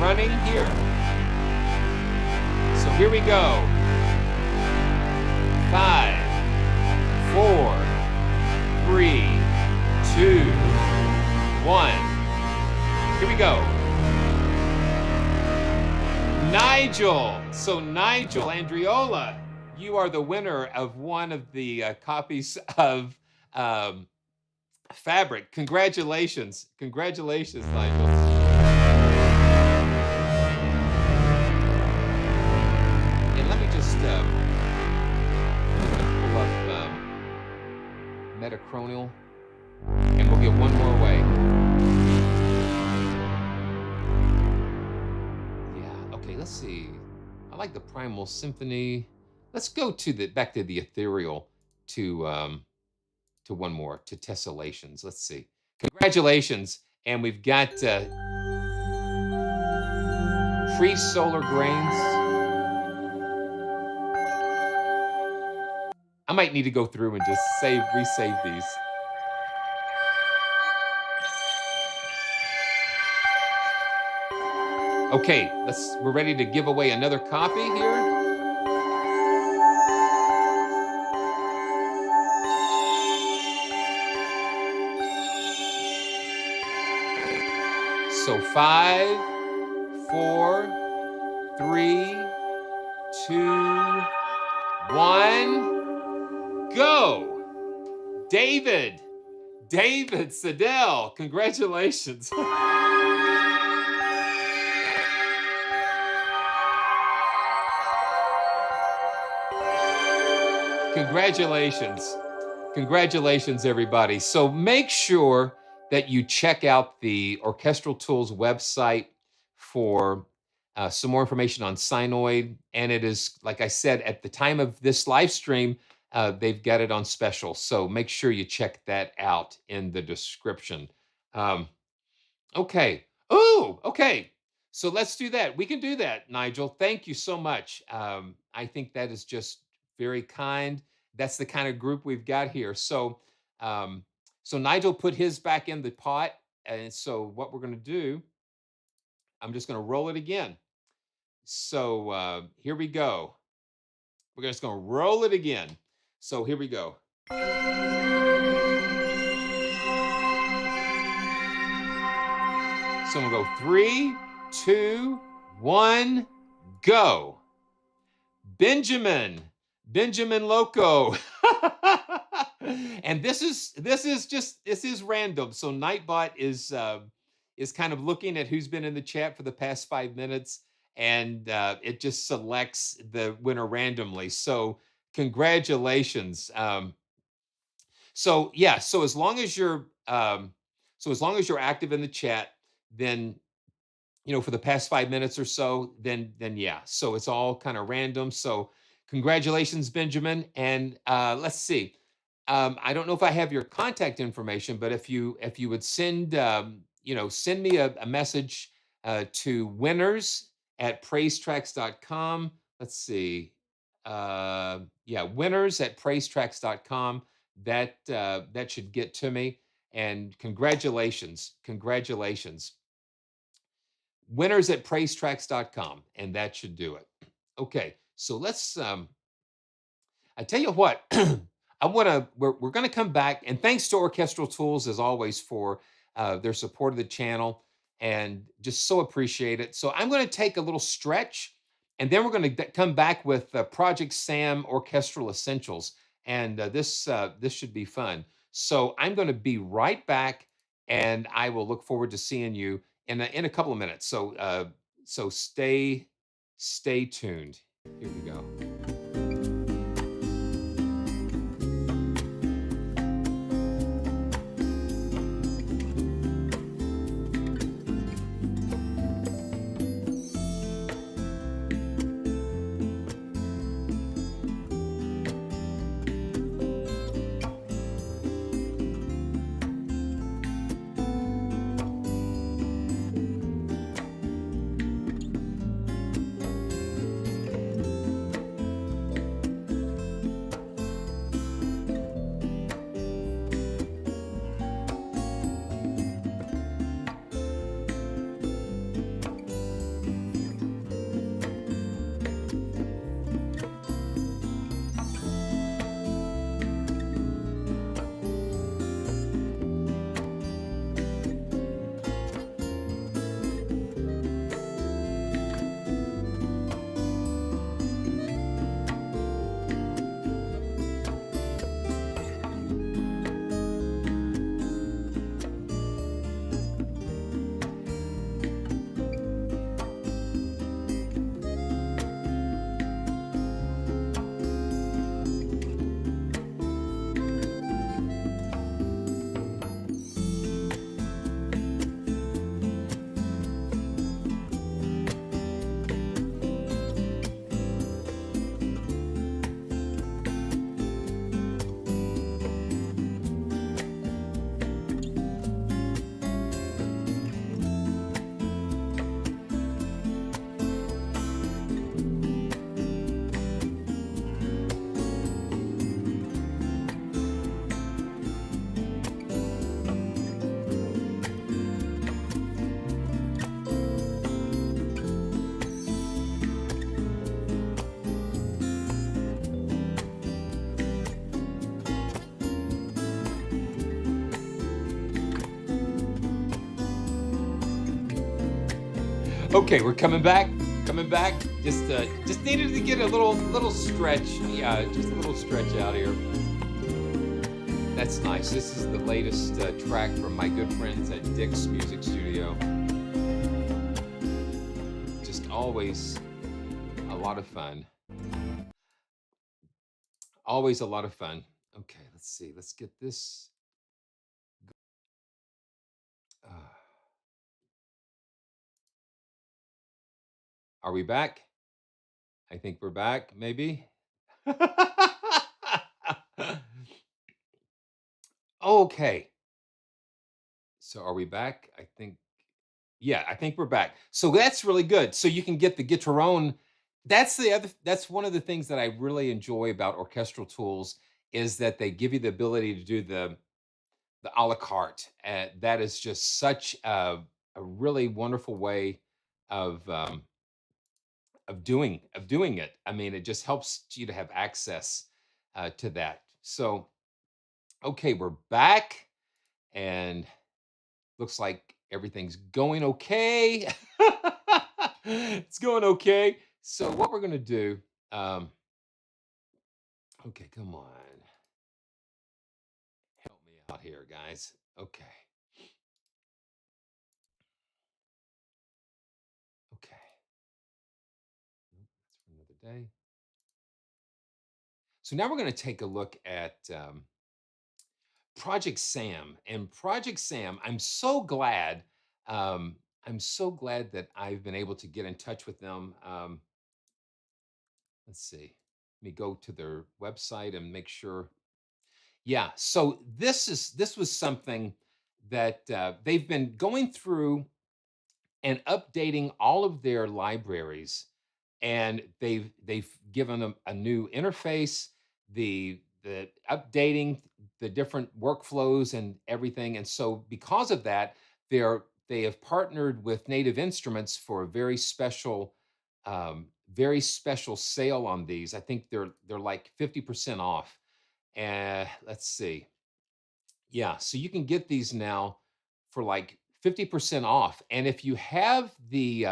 [SPEAKER 1] running here. So here we go. 5, 4, 3, 2, 1. Here we go. Nigel. So Nigel Andriola, you are the winner of one of the copies of Fabric. Congratulations. Congratulations, Nigel. And let me just pull up Metachronial, and we'll get one more away. Yeah, okay, let's see. I like the Primal Symphony. Let's go to back to the Ethereal to one more, to Tessellations. Let's see. Congratulations. And we've got Free Solar Grains. I might need to go through and just resave these. Okay, we're ready to give away another copy here. So 5, 4, 3, 2, 1, go! David Siddell, congratulations. Congratulations. Congratulations, everybody. So make sure that you check out the Orchestral Tools website for some more information on Sinoid. And it is, like I said, at the time of this live stream, they've got it on special. So make sure you check that out in the description. Okay. Oh, okay. So let's do that. We can do that, Nigel. Thank you so much. I think that is just very kind. That's the kind of group we've got here. So, so Nigel put his back in the pot. And so what we're going to do, I'm just going to roll it again. So here we go. We're just going to roll it again. So here we go. So we'll go 3, 2, 1, go. Benjamin Loco. And this is random. So Nightbot is kind of looking at who's been in the chat for the past 5 minutes, and it just selects the winner randomly. So congratulations. So yeah, so as long as you're active in the chat, then for the past 5 minutes or so, then yeah. So it's all kind of random. So congratulations, Benjamin. And let's see. I don't know if I have your contact information, but if you would send send me a message to winners@praisetracks.com. Let's see. Yeah, winners@praisetracks.com. That should get to me. And congratulations, congratulations. Winners@praisetracks.com, and that should do it. Okay, so let's I tell you what, we're gonna come back, and thanks to Orchestral Tools as always for their support of the channel, and just so appreciate it. So I'm gonna take a little stretch, and then we're gonna come back with Project Sam Orchestral Essentials, and this should be fun. So I'm gonna be right back, and I will look forward to seeing you in a couple of minutes. So stay tuned. Here we go. Okay, we're coming back. Coming back. Just needed to get a little stretch. Yeah, just a little stretch out here. That's nice. This is the latest track from my good friends at Dick's Music Studio. Just always a lot of fun. Always a lot of fun. Okay, let's see. Let's get this. Are we back? I think we're back, maybe. Okay. So are we back? I think, yeah, I think we're back. So that's really good. So you can get the Guitaron. That's one of the things that I really enjoy about Orchestral Tools is that they give you the ability to do the a la carte. That is just such a really wonderful way of doing it. I mean, it just helps you to have access to that. So, okay, we're back, and looks like everything's going okay. It's going okay. So, what we're gonna do? Okay, come on, help me out here, guys. Okay, okay. That's for another day. So now we're going to take a look at Project Sam. And Project Sam, I'm so glad that I've been able to get in touch with them. Let's see. Let me go to their website and make sure. Yeah. So this was something that they've been going through and updating all of their libraries. And they've given them a new interface, the updating the different workflows and everything. And so because of that, they have partnered with Native Instruments for a very special sale on these. I think they're like 50% off. And let's see. Yeah, so you can get these now for like 50% off. And if you have the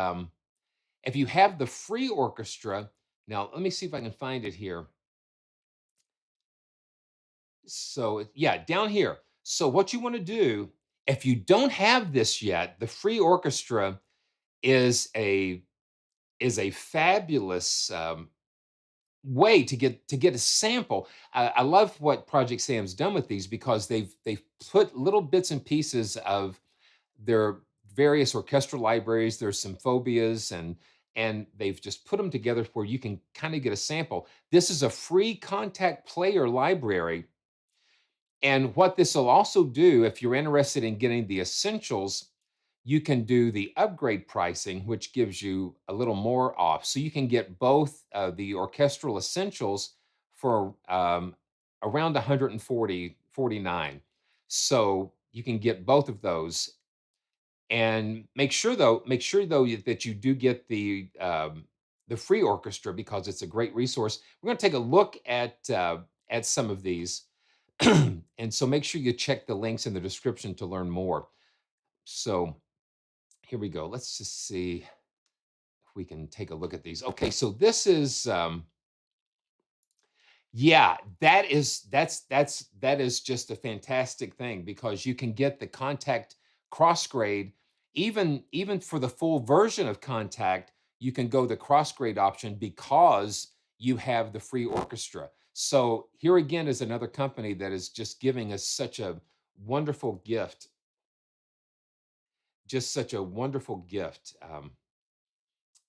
[SPEAKER 1] free orchestra, now let me see if I can find it here. So yeah, down here. So what you want to do, if you don't have this yet, the free orchestra is a fabulous way to get a sample. I love what Project Sam's done with these because they've put little bits and pieces of their various orchestral libraries, their symphobias, and they've just put them together where you can kind of get a sample. This is a free contact player library. And what this will also do, if you're interested in getting the essentials, you can do the upgrade pricing, which gives you a little more off. So you can get both the orchestral essentials for around 149. So you can get both of those. And make sure though that you do get the free orchestra because it's a great resource. We're going to take a look at some of these, and so make sure you check the links in the description to learn more. So here we go. Let's just see if we can take a look at these. Okay, so this is yeah, that is just a fantastic thing because you can get the Contact crossgrade even for the full version of Contact, you can go the crossgrade option because you have the free orchestra. So here again is another company that is just giving us such a wonderful gift, just such a wonderful gift.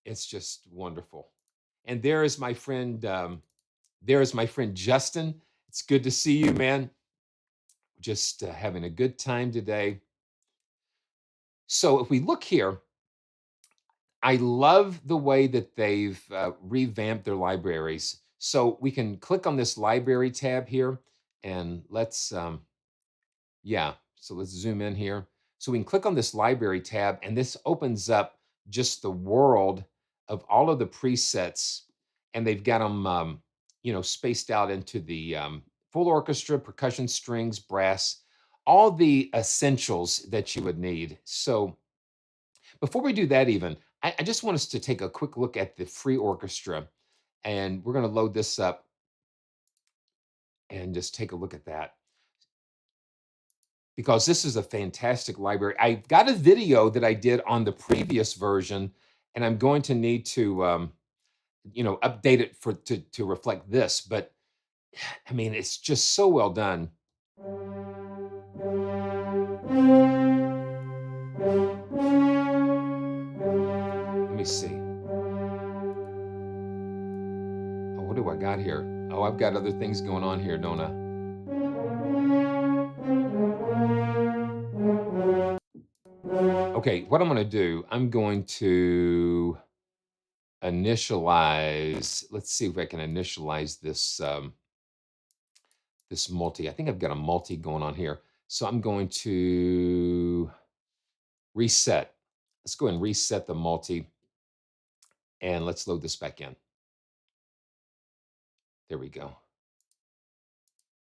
[SPEAKER 1] It's just wonderful. And there is my friend Justin. It's good to see you, man. Just having a good time today. So if we look here, I love the way that they've revamped their libraries. So we can click on this library tab here and yeah, so let's zoom in here. So we can click on this library tab and this opens up just the world of all of the presets, and they've got them, spaced out into the full orchestra, percussion, strings, brass, all the essentials that you would need. So before we do that, even, I just want us to take a quick look at the free orchestra, and we're going to load this up and just take a look at that because this is a fantastic library. I've got a video that I did on the previous version, and I'm going to need to, update it to reflect this. But I mean, it's just so well done. Let me see. Oh, what do I got here? Oh, I've got other things going on here, don't I? Okay, what I'm going to do, I'm going to initialize. Let's see if I can initialize this this multi. I think I've got a multi going on here. So I'm going to reset. Let's go and reset the multi, and let's load this back in. There we go.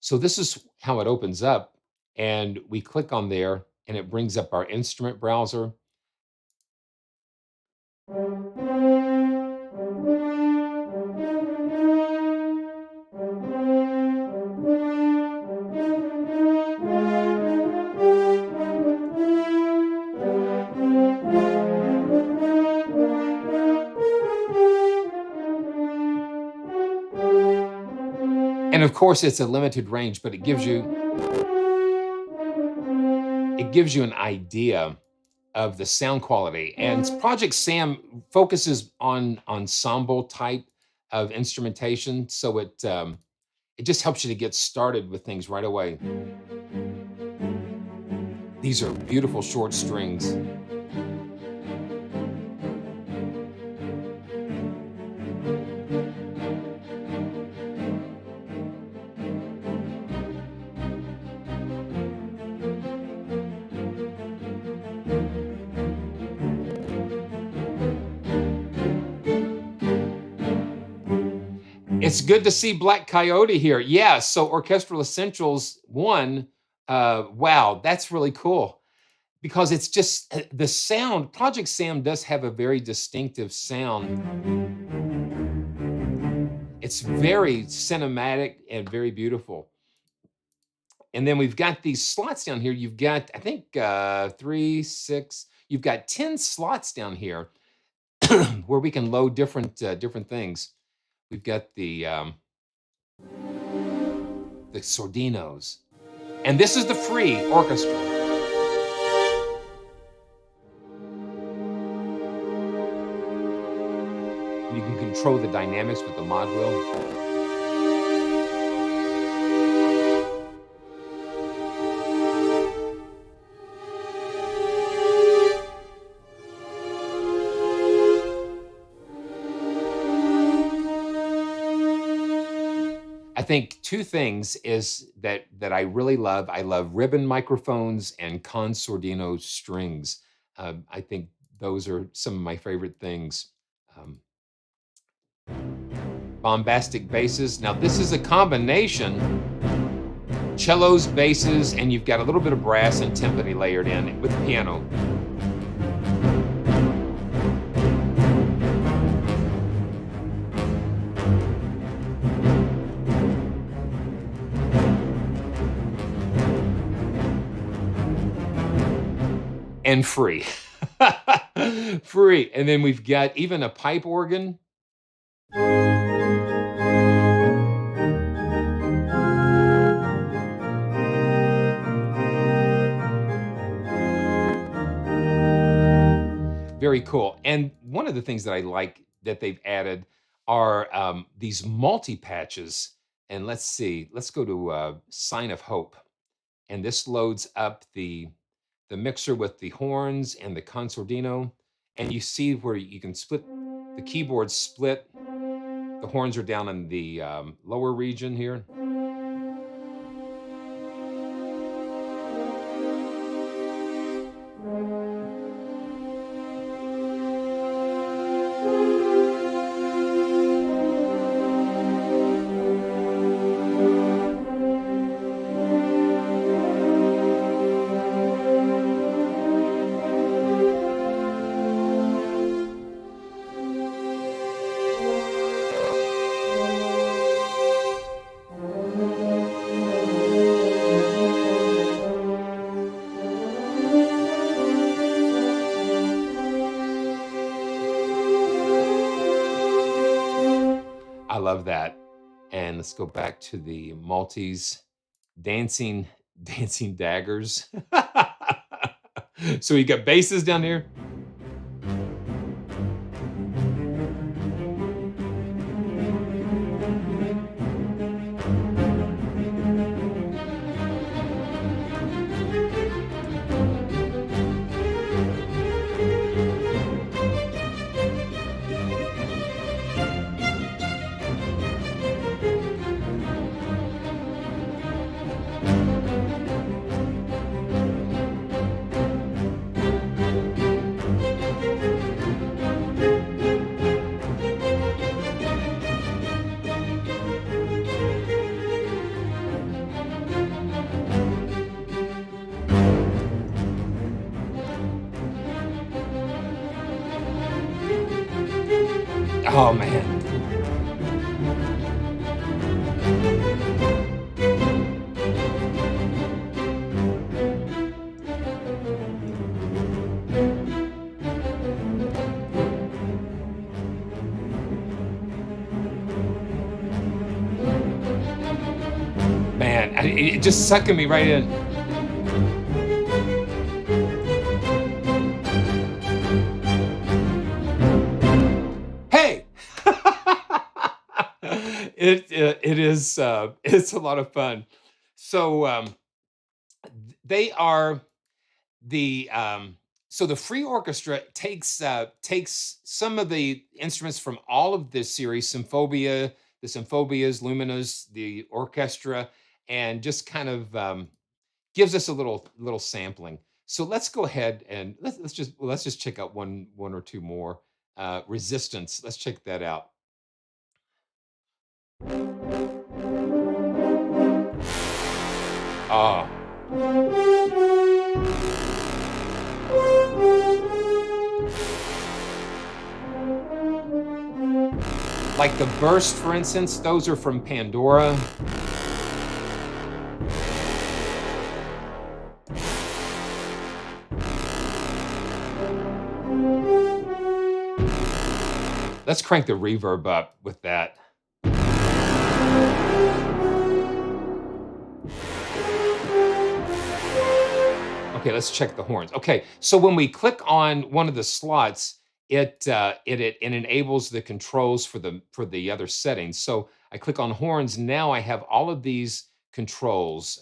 [SPEAKER 1] So this is how it opens up, and we click on there, and it brings up our instrument browser. And of course, it's a limited range, but it gives you an idea of the sound quality. And Project Sam focuses on ensemble type of instrumentation, so it just helps you to get started with things right away. These are beautiful short strings. It's good to see Black Coyote here. Yeah, so Orchestral Essentials 1, wow, that's really cool because it's just the sound. Project Sam does have a very distinctive sound. It's very cinematic and very beautiful. And then we've got these slots down here. You've got, I think, 3, 6, you've got 10 slots down here where we can load different things. We've got the Sordinos. And this is the free orchestra. You can control the dynamics with the mod wheel. I think two things is that I really love. I love ribbon microphones and Consordino strings. I think those are some of my favorite things. Bombastic basses. Now this is a combination. Cellos, basses, and you've got a little bit of brass and timpani layered in with the piano. And free. Free. And then we've got even a pipe organ. Very cool. And one of the things that I like that they've added are these multi-patches. And let's see, let's go to Sign of Hope. And this loads up the mixer with the horns and the Consordino. And you see where you can split, the keyboards split. The horns are down in the lower region here. I love that. And let's go back to the multis, dancing daggers. So you got basses down here. Oh man. Man, it just sucking me right in. Hey! It is it's a lot of fun. So they are the so the free orchestra takes some of the instruments from all of this series, Symphobia, the Symphobias, Luminas, the orchestra, and just kind of gives us a little sampling. So let's go ahead and let's just check out one or two more. Resistance. Let's check that out. Ah. Like the burst, for instance, those are from Pandora. Let's crank the reverb up with that. Okay, let's check the horns. Okay, so when we click on one of the slots, it enables the controls for the other settings. So I click on horns. Now I have all of these controls.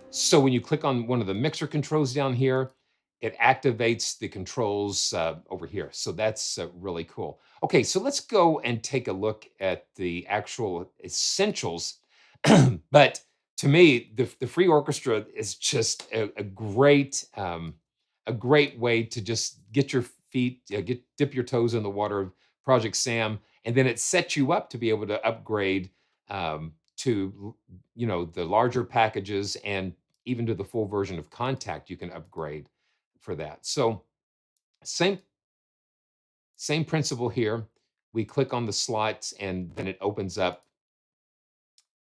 [SPEAKER 1] So when you click on one of the mixer controls down here, it activates the controls over here. So that's really cool. Okay, so let's go and take a look at the actual essentials. But to me, the free orchestra is just a great way to just get your feet, dip your toes in the water of Project Sam, and then it sets you up to be able to upgrade to the larger packages, and even to the full version of Contact you can upgrade for that. So same principle here. We click on the slots and then it opens up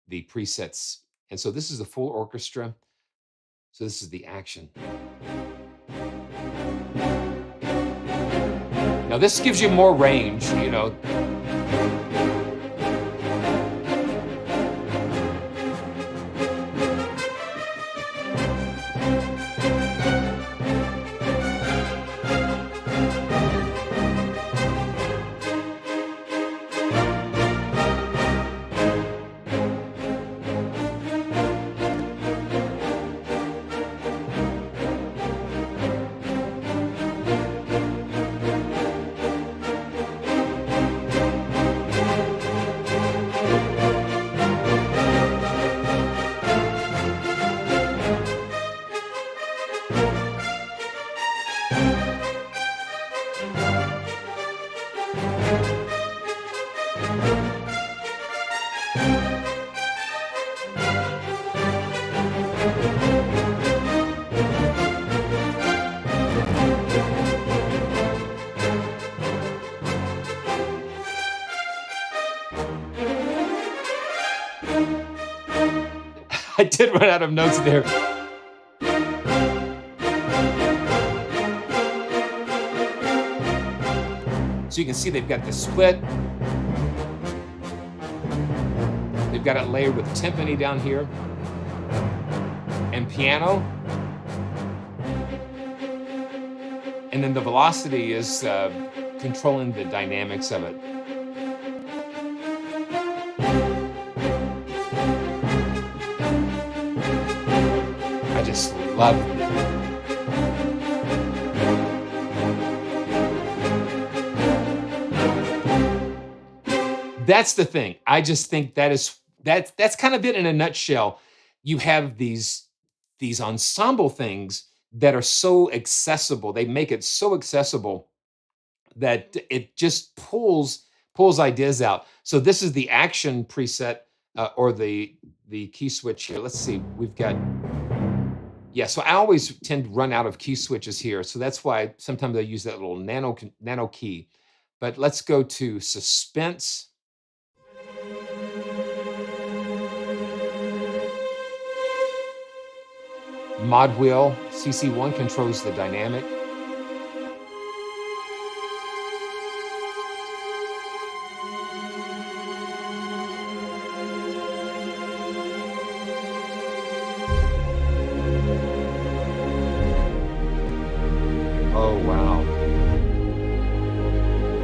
[SPEAKER 1] the presets. And so this is the full orchestra. So this is the action. Now this gives you more range, I did run out of notes there. So you can see they've got the split. They've got it layered with timpani down here and piano. And then the velocity is controlling the dynamics of it. I just love it. That's the thing. I just think that's kind of it in a nutshell. You have these ensemble things that are so accessible. They make it so accessible that it just pulls ideas out. So this is the action preset or the key switch here. Let's see. We've got so I always tend to run out of key switches here. So that's why sometimes I use that little nano key. But let's go to suspense. Mod wheel, CC1 controls the dynamic. Oh, wow.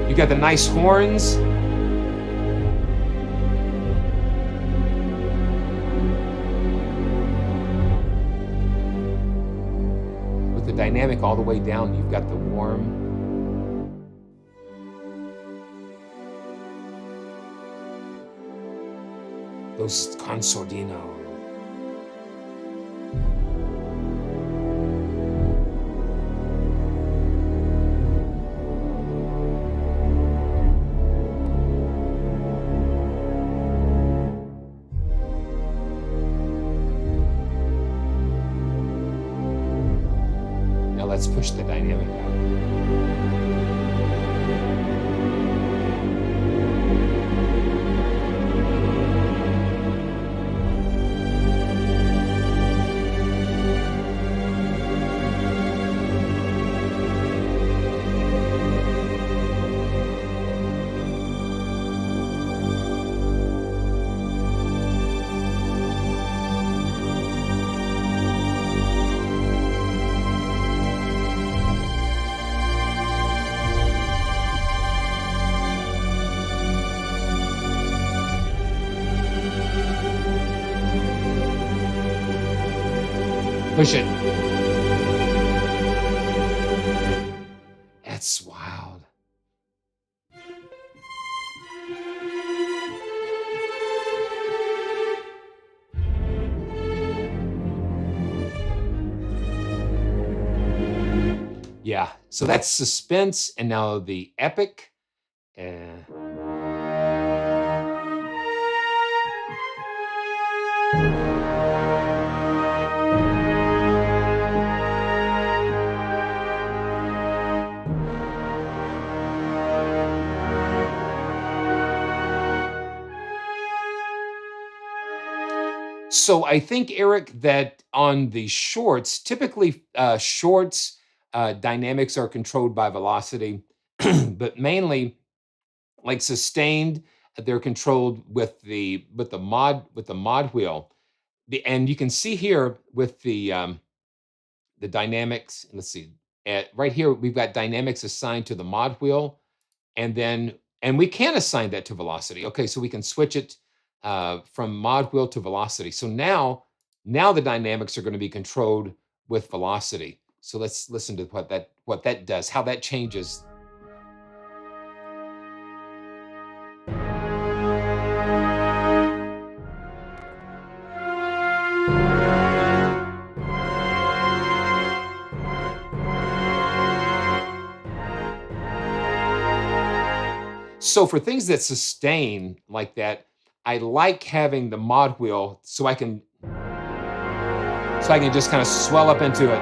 [SPEAKER 1] You got the nice horns. Dynamic all the way down. You've got the warm. Those con sordino. let's push the dynamic out. Push it. That's wild. Yeah, so that's suspense, and now the epic. So I think, Eric, that on the shorts, typically shorts dynamics are controlled by velocity, but mainly like sustained, they're controlled with the mod wheel. And you can see here with the dynamics. Let's see, right here we've got dynamics assigned to the mod wheel, and we can assign that to velocity. Okay, so we can switch it from mod wheel to velocity. So now the dynamics are going to be controlled with velocity. So let's listen to what that does, how that changes. So for things that sustain like that, I like having the mod wheel so I can just kind of swell up into it.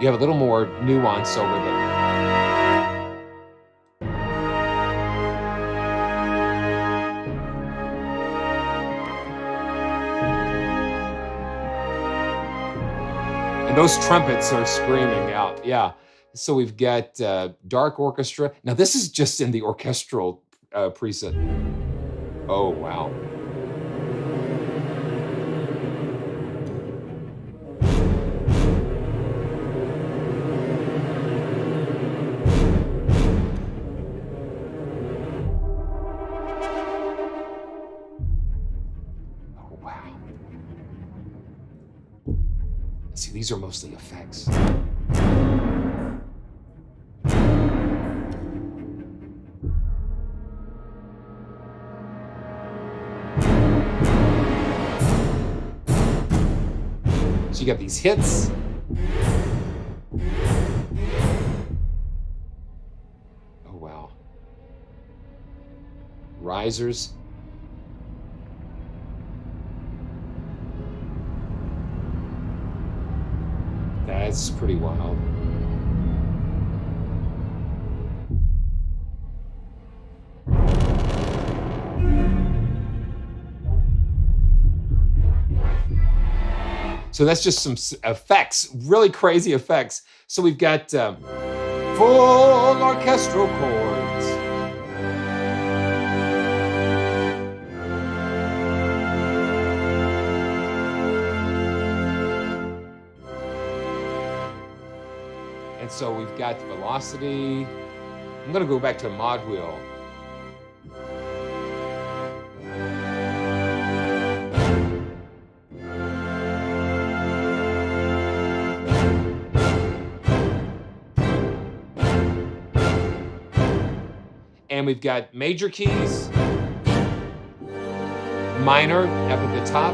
[SPEAKER 1] You have a little more nuance over the. And those trumpets are screaming out, yeah. So we've got dark orchestra. Now this is just in the orchestral preset. Oh, wow. Oh, wow. See, these are mostly effects. So you got these hits. Oh, wow. Risers. That's pretty wild. So that's just some effects, really crazy effects. So we've got full orchestral chords. And so we've got velocity. I'm going to go back to mod wheel. And we've got major keys, minor up at the top.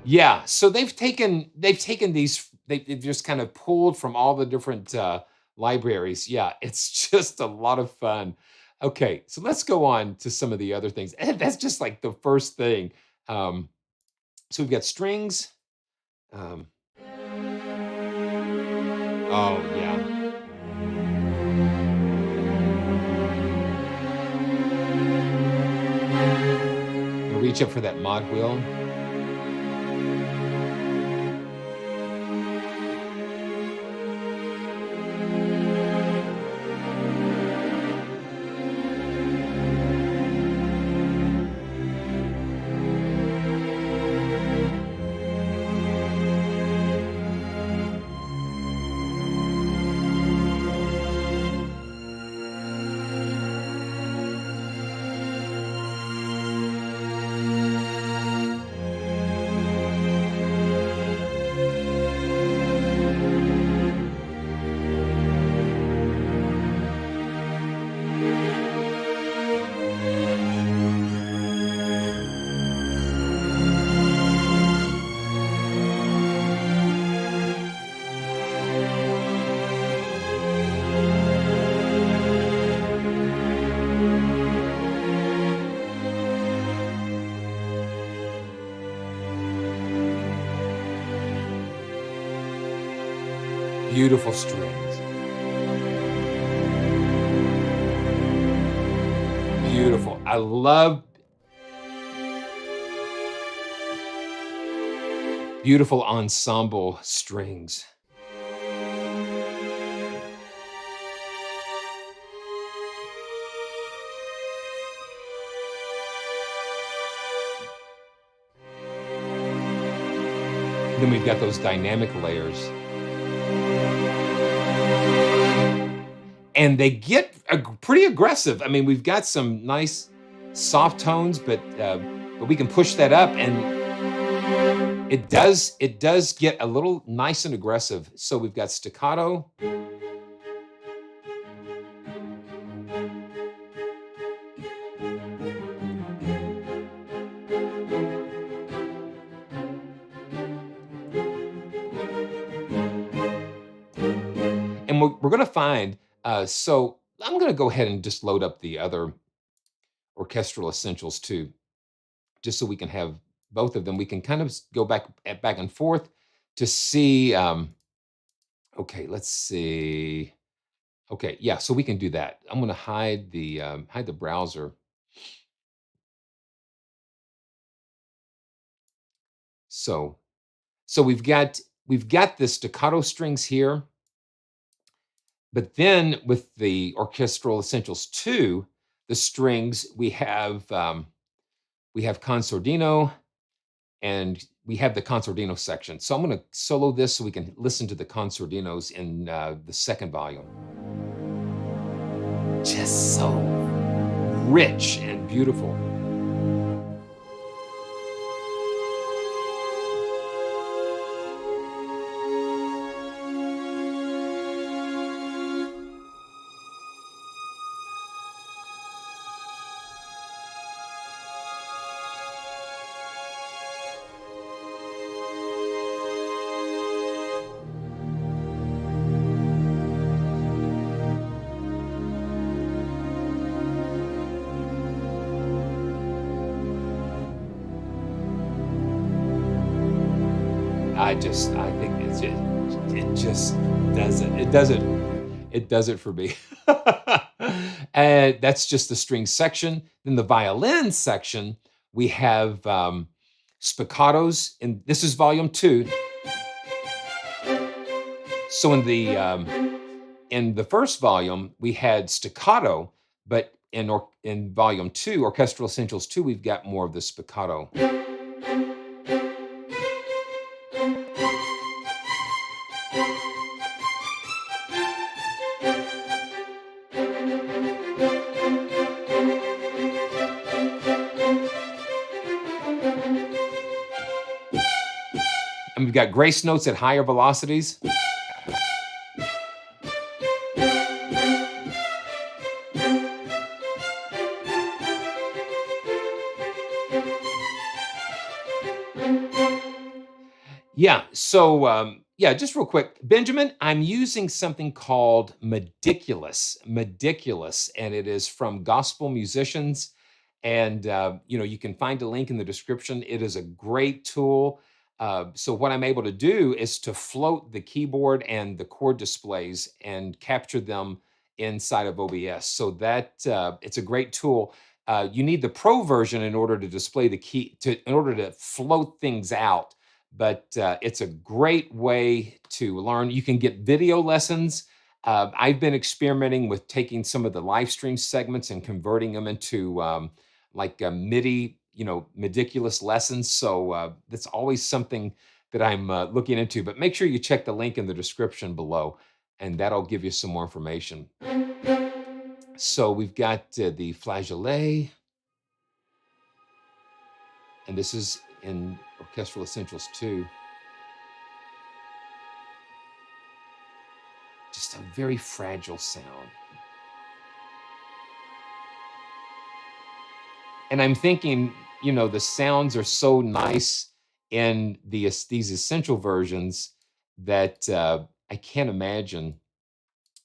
[SPEAKER 1] Yeah, so they've taken these, they've just kind of pulled from all the different libraries. Yeah, it's just a lot of fun. Okay, so let's go on to some of the other things. And that's just like the first thing. Um, so we've got strings. Um, oh yeah, you reach up for that mod wheel. Beautiful strings. Beautiful. I love beautiful ensemble strings. Then we've got those dynamic layers. And they get pretty aggressive. I mean, we've got some nice soft tones, but we can push that up, and it does get a little nice and aggressive. So we've got staccato. And we're going to find, so I'm going to go ahead and just load up the other orchestral essentials too, just so we can have both of them. We can kind of go back and forth to see. Okay, let's see. Okay, yeah, so we can do that. I'm going to hide the browser. So we've got the staccato strings here. But then with the Orchestral Essentials 2, the strings, we have consordino, and we have the consordino section. So I'm going to solo this so we can listen to the consordinos in the second volume. Just so rich and beautiful. I think it just does it. It does it for me. And that's just the string section. Then the violin section, we have spiccatos, and this is volume 2. So in the first volume, we had staccato, but in volume 2, Orchestral Essentials 2, we've got more of the spiccato. And we've got grace notes at higher velocities. Yeah. So, yeah, just real quick, Benjamin, I'm using something called Meticulous, and it is from Gospel Musicians. And, you can find a link in the description. It is a great tool. So what I'm able to do is to float the keyboard and the chord displays and capture them inside of OBS. So that it's a great tool. You need the pro version in order to display the key in order to float things out, but it's a great way to learn. You can get video lessons. I've been experimenting with taking some of the live stream segments and converting them into like MIDI, meticulous lessons. So that's always something that I'm looking into. But make sure you check the link in the description below, and that'll give you some more information. So we've got the flageolet, and this is in Orchestral Essentials 2. Just a very fragile sound. And I'm thinking, the sounds are so nice in these essential versions that I can't imagine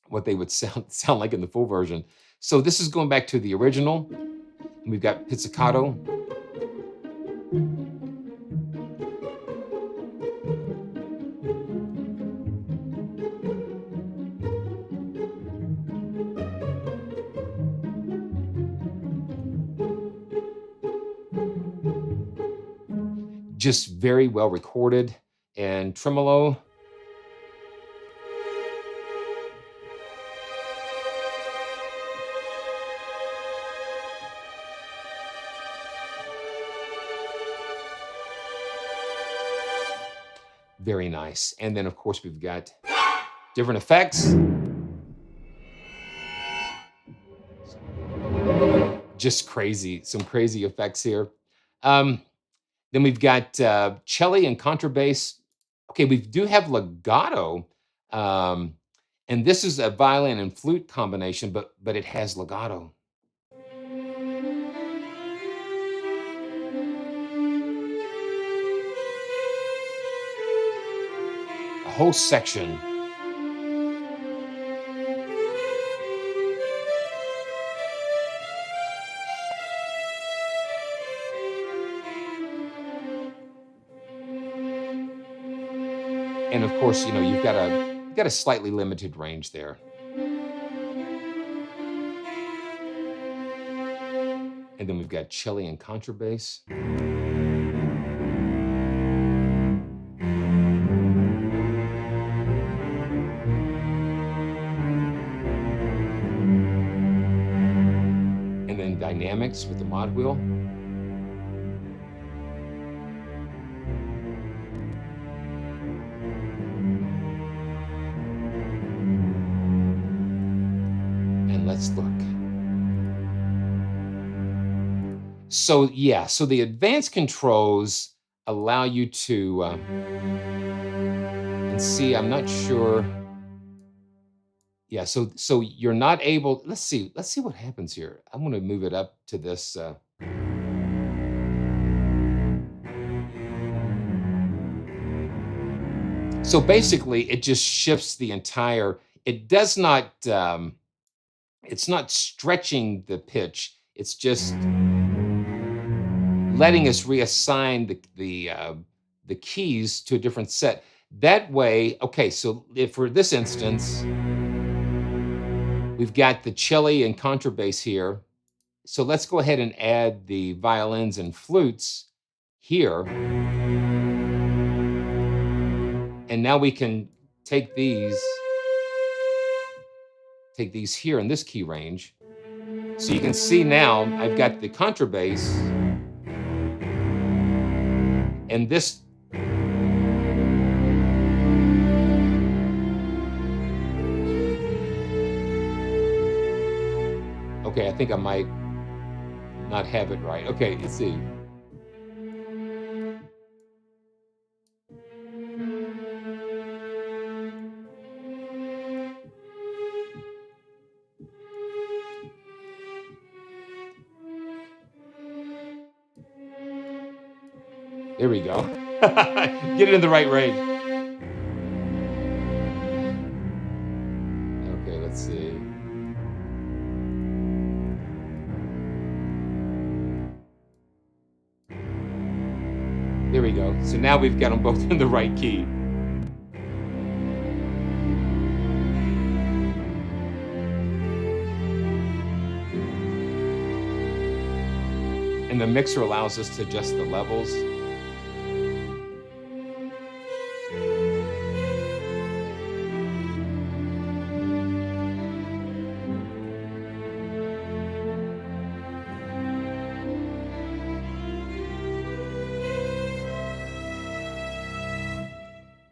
[SPEAKER 1] what they would sound like in the full version. So this is going back to the original. We've got pizzicato. Just very well recorded. And tremolo. Very nice. And then, of course, we've got different effects. Just crazy, some crazy effects here. Then we've got cello and contrabass. Okay, we do have legato, and this is a violin and flute combination, but it has legato. A whole section. And of course, you've got a slightly limited range there. And then we've got cello and contrabass. And then dynamics with the mod wheel. Let's look. So yeah, so the advanced controls allow you to, and see, I'm not sure. Yeah, so you're not able, let's see what happens here. I'm gonna move it up to this. So basically it just shifts the entire, it does not, it's not stretching the pitch. It's just letting us reassign the keys to a different set. That way, okay, so if for this instance, we've got the cello and contrabass here. So let's go ahead and add the violins and flutes here. And now we can take these here in this key range. So you can see now I've got the contrabass and this. Okay, I think I might not have it right. Okay, let's see. There we go. Get it in the right range. Okay, let's see. There we go. So now we've got them both in the right key. And the mixer allows us to adjust the levels.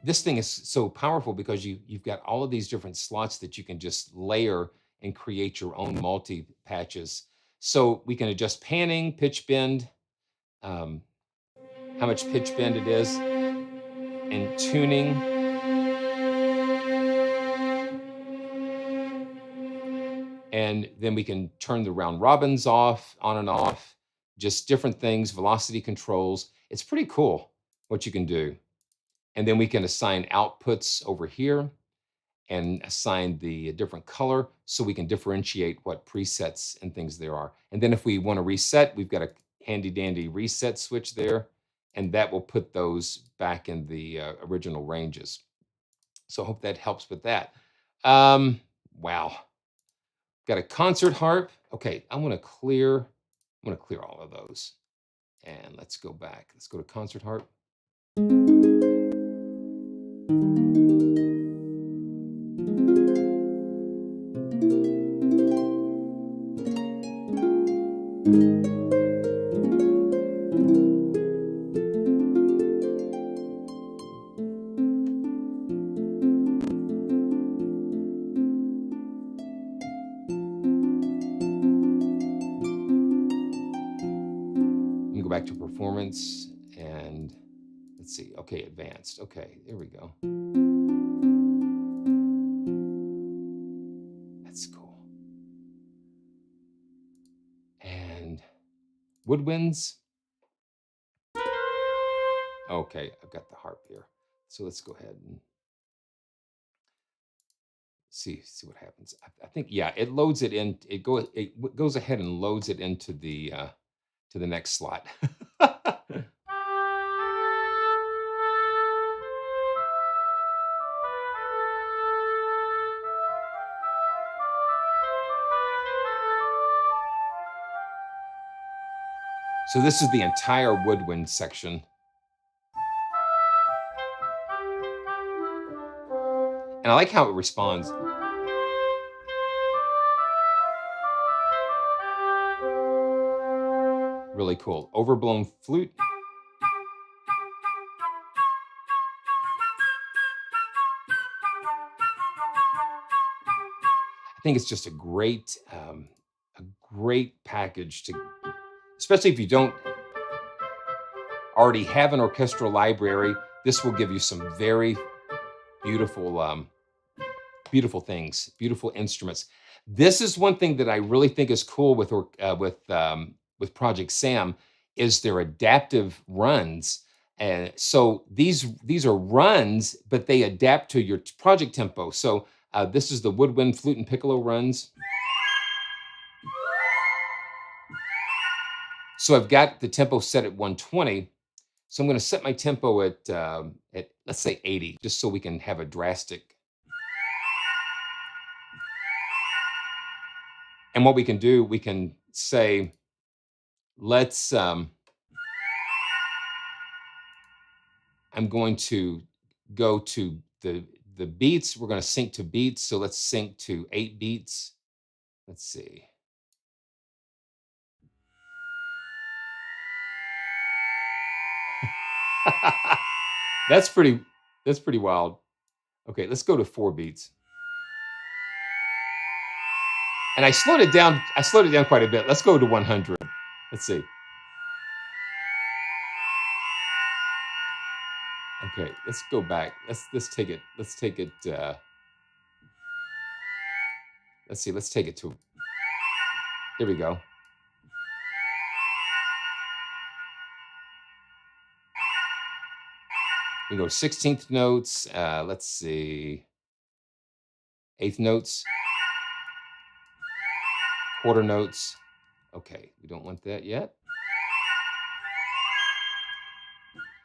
[SPEAKER 1] This thing is so powerful because you've got all of these different slots that you can just layer and create your own multi patches. So we can adjust panning, pitch bend, how much pitch bend it is, and tuning. And then we can turn the round robins off, on and off, just different things, velocity controls. It's pretty cool what you can do. And then we can assign outputs over here and assign the different color so we can differentiate what presets and things there are. And then if we want to reset, we've got a handy dandy reset switch there, and that will put those back in the original ranges. So I hope that helps with that. Wow. Got a concert harp. Okay, I want to clear all of those. And let's go back. Let's go to concert harp. Go back to performance and let's see. Okay, advanced. Okay, there we go. That's cool. And woodwinds. Okay, I've got the harp here. So let's go ahead and see what happens. I think, yeah, it loads it in. It goes ahead and loads it into the to the next slot. So this is the entire woodwind section. And I like how it responds. Really cool. Overblown flute. I think it's just a great package to, especially if you don't already have an orchestral library. This will give you some very beautiful, beautiful things, beautiful instruments. This is one thing that I really think is cool with Project Sam is their adaptive runs. And so these are runs, but they adapt to your project tempo. So this is the woodwind, flute, and piccolo runs. So I've got the tempo set at 120. So I'm going to set my tempo at let's say 80, just so we can have a drastic. And what we can do, we can say, let's, I'm going to go to the beats. We're going to sync to beats. So let's sync to 8 beats. Let's see. That's pretty wild. Okay, let's go to 4 beats. And I slowed it down quite a bit. Let's go to 100. Let's see. Okay, let's go back. Let's take it. Let's take it. Let's see. Let's take it to. There we go. We go 16th notes. Let's see. 8th notes. Quarter notes. Okay, we don't want that yet.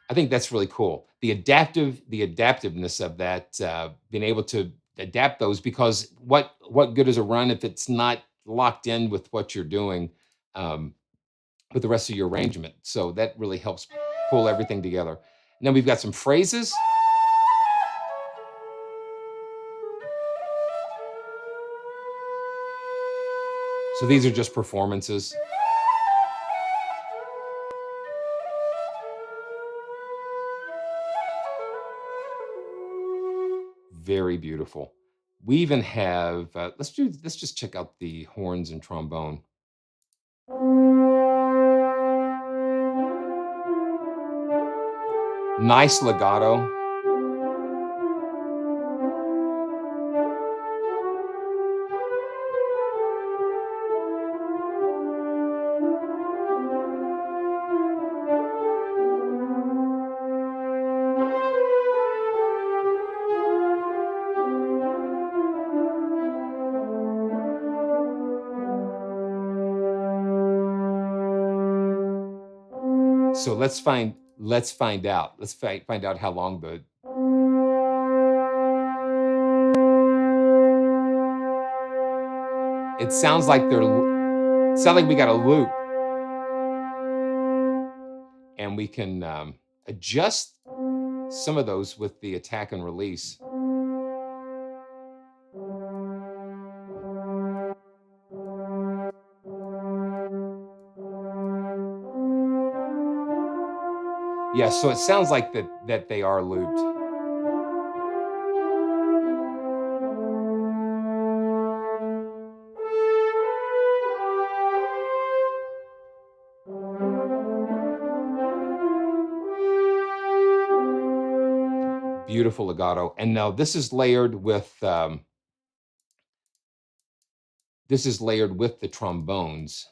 [SPEAKER 1] I think that's really cool. The adaptiveness of that, being able to adapt those, because what good is a run if it's not locked in with what you're doing with the rest of your arrangement? So that really helps pull everything together. And then we've got some phrases. So these are just performances. Very beautiful. We even have, let's just check out the horns and trombone. Nice legato. So let's find out. Let's find out how long the it sounds like we got a loop, and we can adjust some of those with the attack and release. Yeah, so it sounds like that they are looped. Beautiful legato. And now this is layered with the trombones.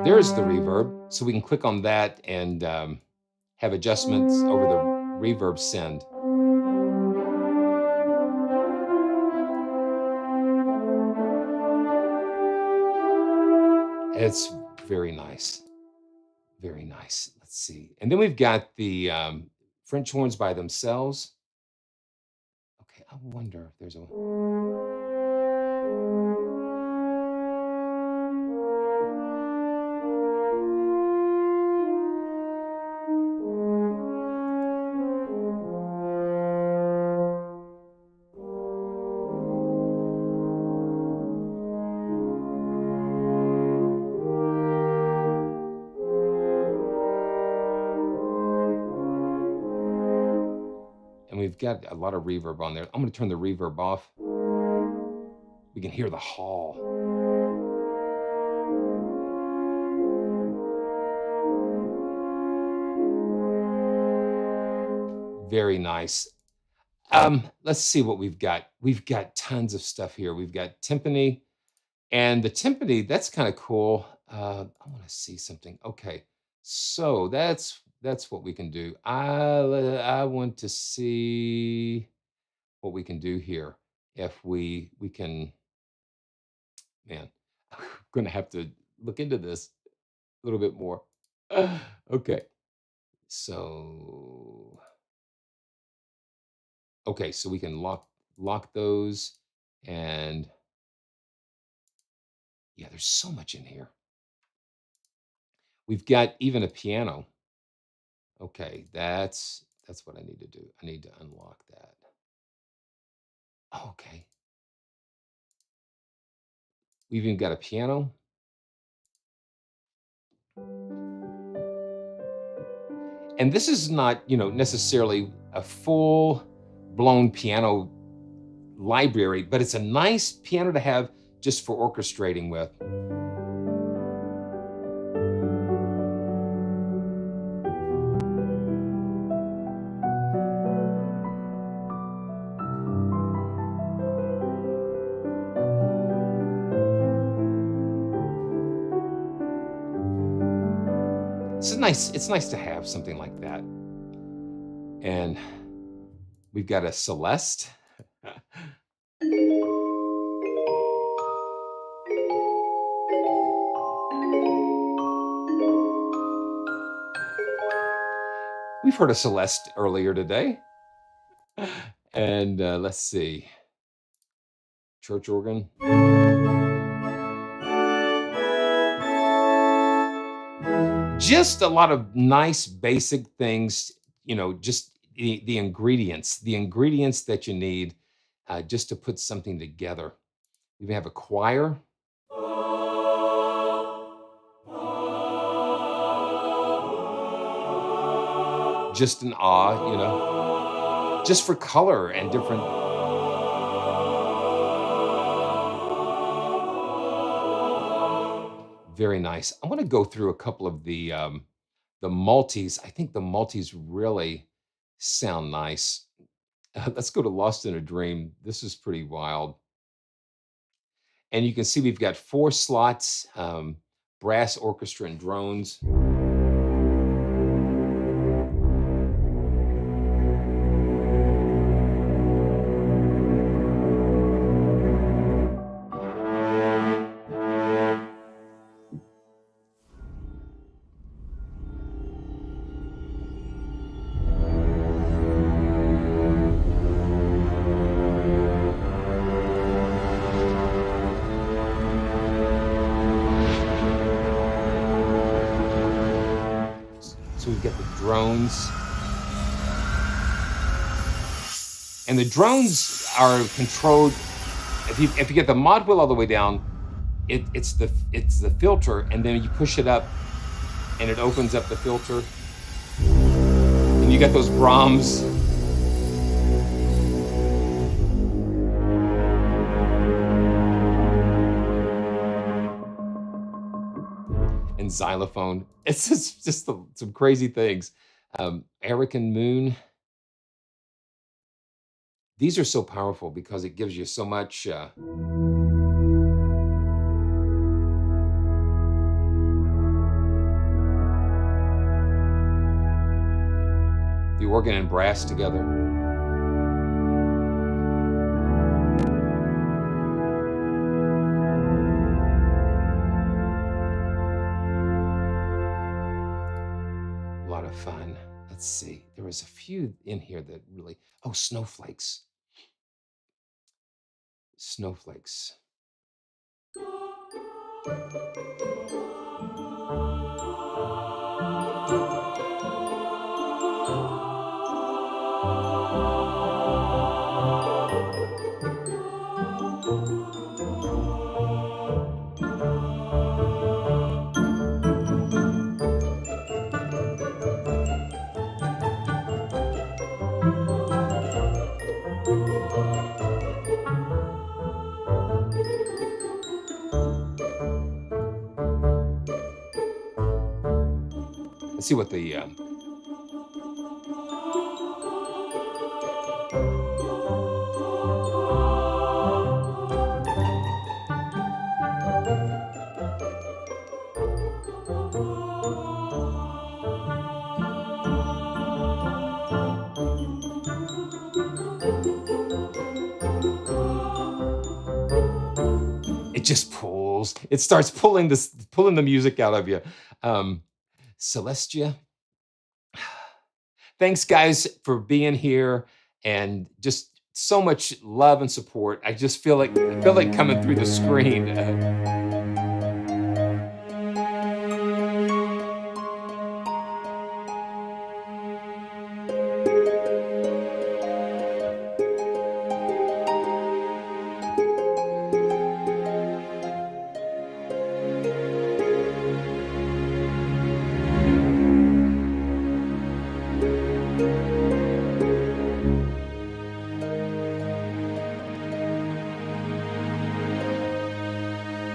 [SPEAKER 1] There's the reverb, so we can click on that and have adjustments over the reverb send. It's very nice. Very nice. Let's see. And then we've got the French horns by themselves. Okay, I wonder if there's a... And we've got a lot of reverb on there. I'm going to turn the reverb off. We can hear the hall. Very nice. Let's see what we've got. We've got tons of stuff here. We've got timpani, and the timpani, that's kind of cool. I want to see something. Okay, so that's what we can do. I want to see what we can do here. If we can, man, I'm gonna have to look into this a little bit more. Okay, so so we can lock those, and yeah, there's so much in here. We've got even a piano. Okay, that's what I need to do. I need to unlock that. Okay. We've even got a piano. And this is not, necessarily a full blown piano library, but it's a nice piano to have just for orchestrating with. It's nice to have something like that. And we've got a Celeste. We've heard a Celeste earlier today. And let's see. Church organ. Just a lot of nice basic things, just the ingredients that you need just to put something together. We have a choir. Just an awe, just for color and different. Very nice. I want to go through a couple of the multis. I think the multis really sound nice. Let's go to Lost in a Dream. This is pretty wild. And you can see we've got 4 slots, brass, orchestra, and drones. So we've got the drones. And the drones are controlled. If you get the mod wheel all the way down, it's the filter, and then you push it up and it opens up the filter. And you got those Brahms. And xylophone. It's just some crazy things. Eric and Moon. These are so powerful because it gives you so much. The organ and brass together. A lot of fun. Let's see. There was a few in here that really. Oh, snowflakes. Snowflakes. Let's see what the it just pulls. It starts pulling the music out of you. Celestia. Thanks, guys, for being here and just so much love and support. I just feel like coming through the screen.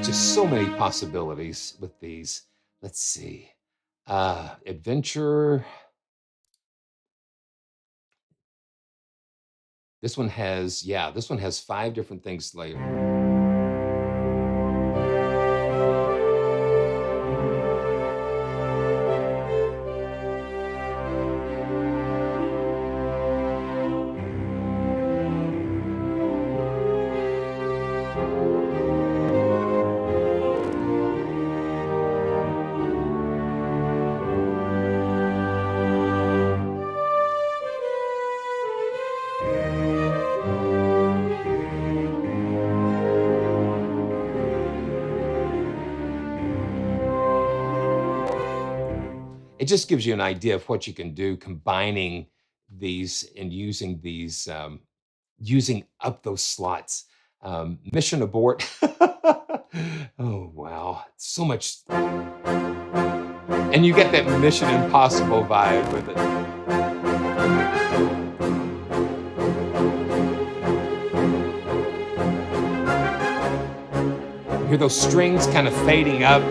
[SPEAKER 1] Just so many possibilities with these. Let's see. Adventure. This one has 5 different things layered. it just gives you an idea of what you can do combining these and using these, using up those slots. Mission abort. Oh, wow. So much. And you get that Mission Impossible vibe with it. You hear those strings kind of fading up.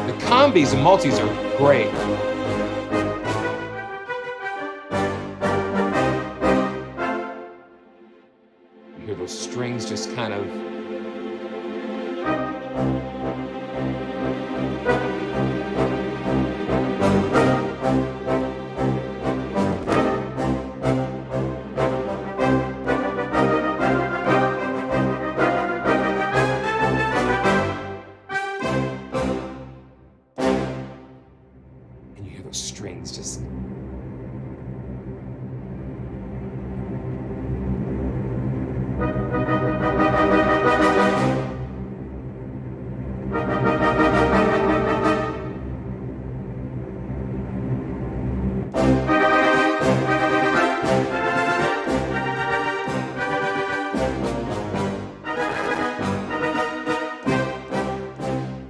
[SPEAKER 1] The combis and multis are great. You hear those strings just kind of. And you hear those strings just.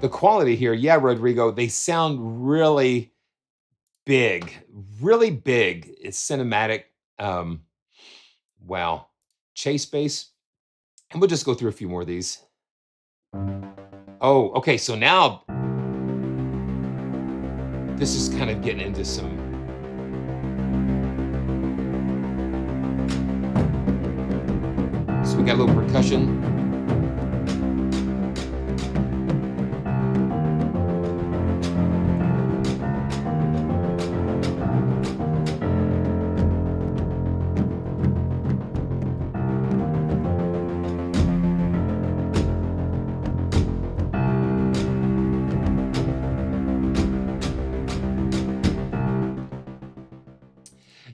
[SPEAKER 1] The quality here, yeah, Rodrigo, they sound really big, really big. It's cinematic. Wow. Chase bass. And we'll just go through a few more of these. Oh, okay. So now this is kind of getting into some. So we got a little percussion.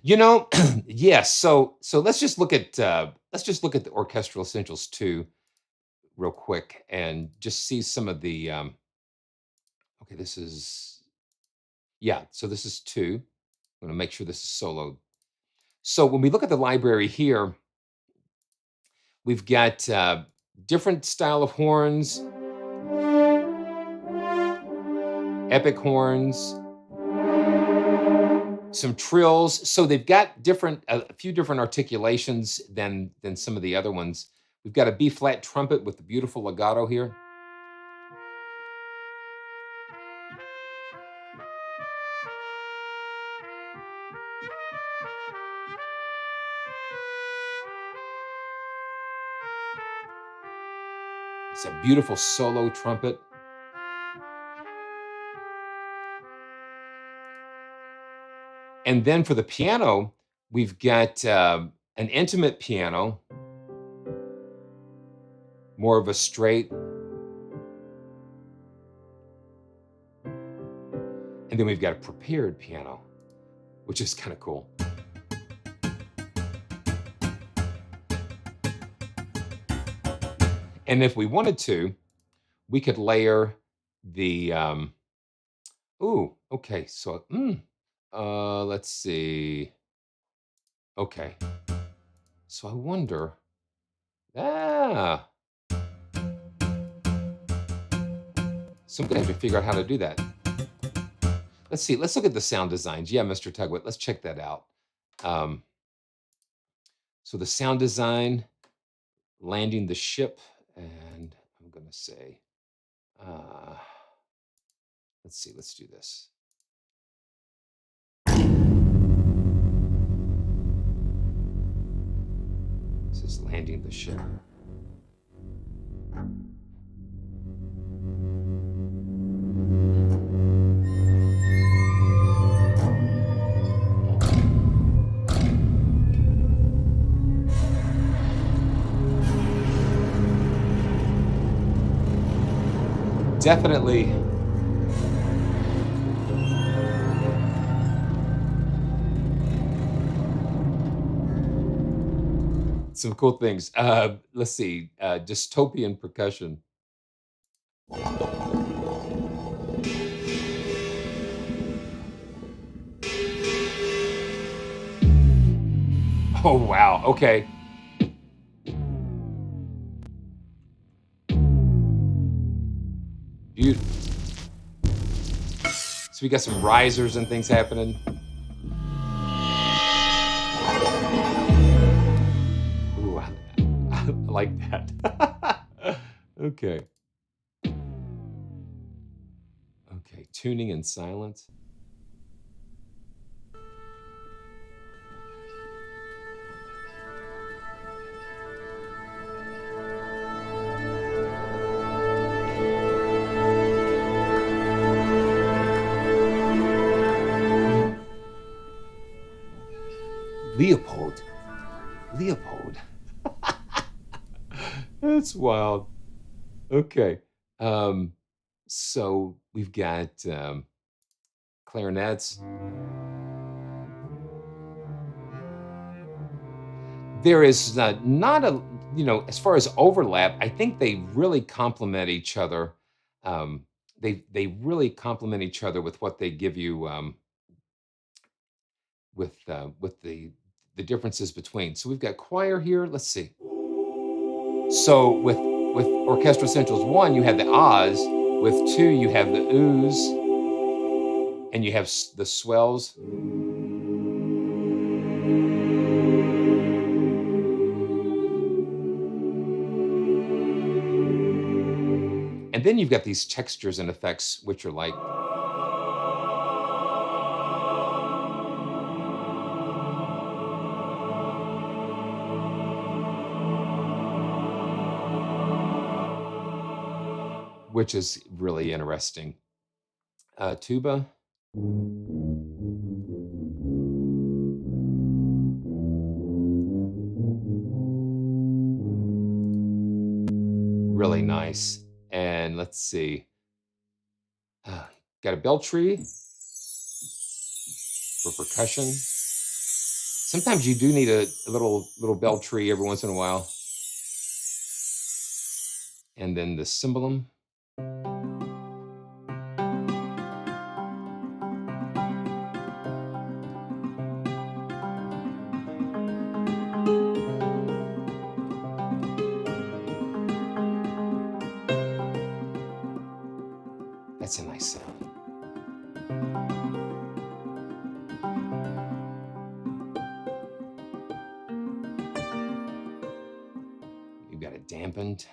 [SPEAKER 1] You know, yes. So let's just look at the Orchestral Essentials 2 real quick and just see some of the. Okay, this is, yeah. So this is 2. I'm going to make sure this is soloed. So when we look at the library here, we've got different style of horns, epic horns, some trills. So they've got a few different articulations than some of the other ones. We've got a B flat trumpet with the beautiful legato here. It's a beautiful solo trumpet. And then for the piano, we've got an intimate piano, more of a straight. And then we've got a prepared piano, which is kind of cool. And if we wanted to, we could layer the, ooh, okay, so, let's see. Okay. So I wonder, so I'm gonna have to figure out how to do that. Let's see, let's look at the sound designs. Yeah, Mr. Tugwit, let's check that out. So the sound design, landing the ship, and I'm gonna say, let's see, let's do this. This is landing the ship. Definitely some cool things. Let's see, dystopian percussion. Oh, wow. Okay. Beautiful. So we got some risers and things happening. Ooh, I like that. Okay. Okay, tuning in silence. Leopold. Leopold. That's wild. Okay. Um, so we've got clarinets. There is not a, as far as overlap, I think they really complement each other. Um, they really complement each other with what they give you with the differences between. So we've got choir here. Let's see. So with Orchestral Essentials 1, you have the ahs. With 2, you have the oohs, and you have the swells. And then you've got these textures and effects, which are like, which is really interesting. Tuba. Really nice. And let's see. Got a bell tree for percussion. Sometimes you do need a little bell tree every once in a while. And then the cymbalum. That's a nice sound. You've got it dampened.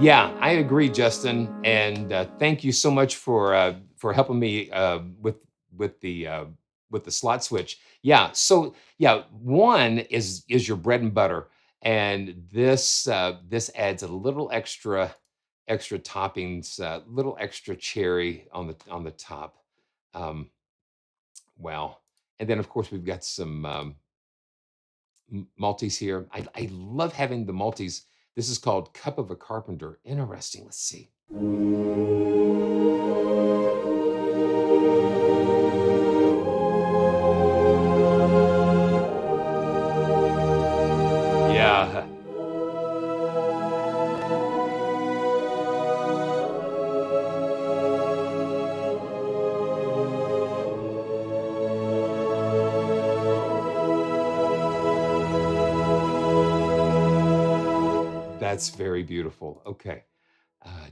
[SPEAKER 1] Yeah, I agree, Justin, and thank you so much for helping me with the uh, with the slot switch. Yeah, so yeah, one is your bread and butter, and this adds a little extra toppings, little extra cherry on the top. Um, wow, and then of course we've got some multis here. I love having the multis. This is called Cup of a Carpenter. Interesting. Let's see. Yeah. That's very beautiful. Okay. Uh,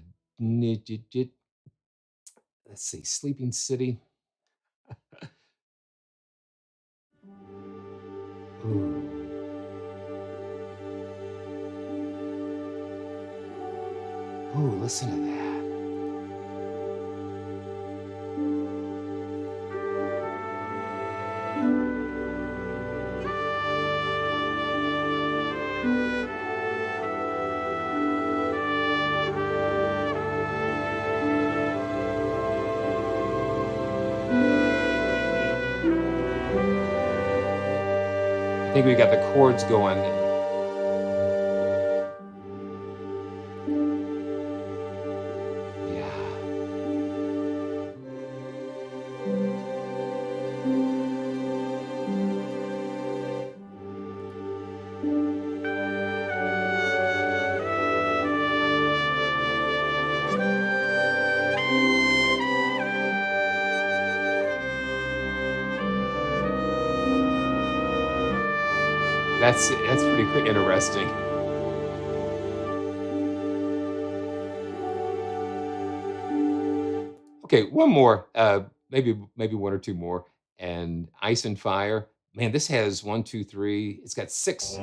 [SPEAKER 1] let's see. Sleeping City. Ooh. Ooh, listen to that. I think we got the chords going. Yeah. That's pretty interesting. Okay, one more, maybe one or two more, and Ice and Fire. Man, this has 1, 2, 3. It's got 6.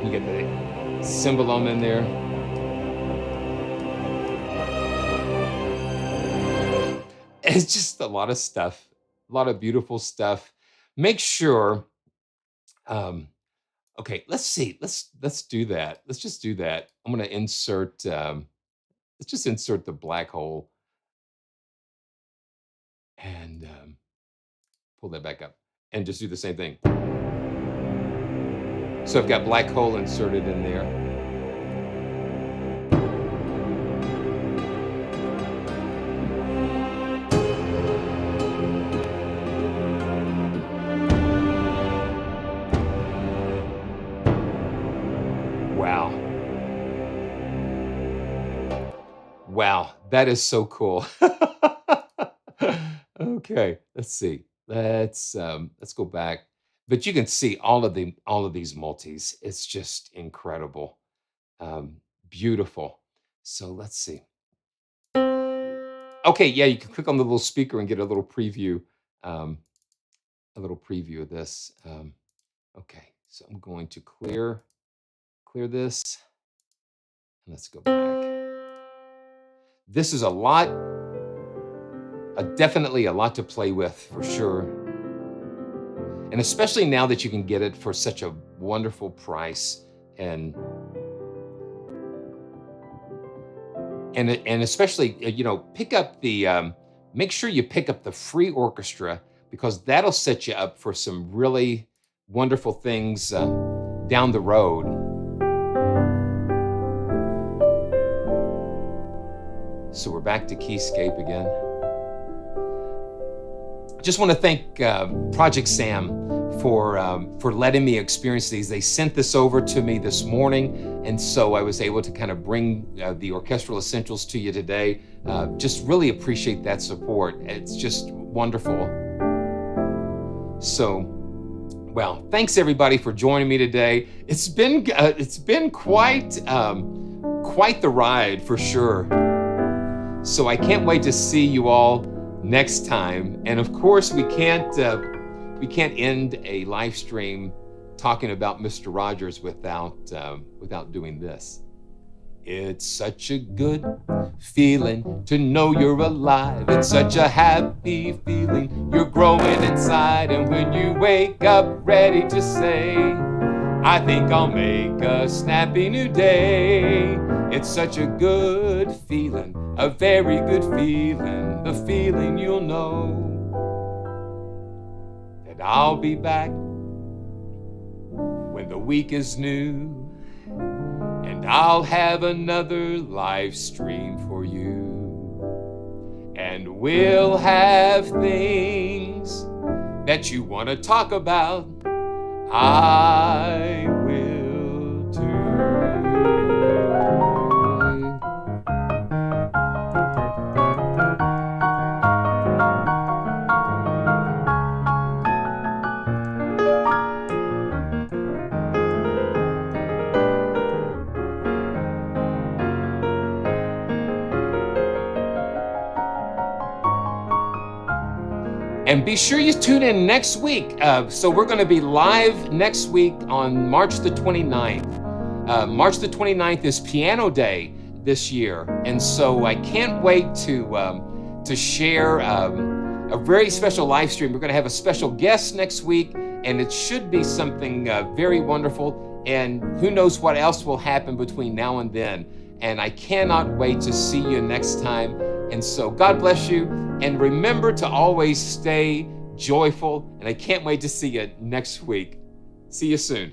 [SPEAKER 1] You get the cymbalum in there. It's just a lot of stuff, a lot of beautiful stuff. Make sure, okay, let's see. Let's do that. Let's just do that. I'm gonna insert, let's just insert the black hole and pull that back up and just do the same thing. So I've got black hole inserted in there. Wow. Wow, that is so cool. Okay, let's see. Let's go back. But you can see all of these multis. It's just incredible. Beautiful. So let's see. Okay, yeah, you can click on the little speaker and get a little preview of this. Okay, so I'm going to clear this. And let's go back. This is a lot, definitely a lot to play with for sure. And especially now that you can get it for such a wonderful price and especially, pick up the, make sure you pick up the free orchestra because that'll set you up for some really wonderful things down the road. So we're back to Keyscape again. I just want to thank Project Sam for letting me experience these. They sent this over to me this morning, and so I was able to kind of bring the orchestral essentials to you today. Just really appreciate that support. It's just wonderful. So, well, thanks everybody for joining me today. It's been quite the ride for sure. So I can't wait to see you all next time. And of course, we can't end a live stream talking about Mr. Rogers without doing this. It's such a good feeling to know you're alive. It's such a happy feeling you're growing inside. And when you wake up ready to say, I think I'll make a snappy new day. It's such a good feeling, a very good feeling, the feeling you'll know that I'll be back when the week is new. And I'll have another live stream for you. And we'll have things that you want to talk about. I will too. And be sure you tune in next week. So we're going to be live next week on March the 29th. March the 29th is Piano Day this year. And so I can't wait to share a very special live stream. We're going to have a special guest next week, and it should be something very wonderful. And who knows what else will happen between now and then. And I cannot wait to see you next time. And so God bless you. And remember to always stay joyful. And I can't wait to see you next week. See you soon.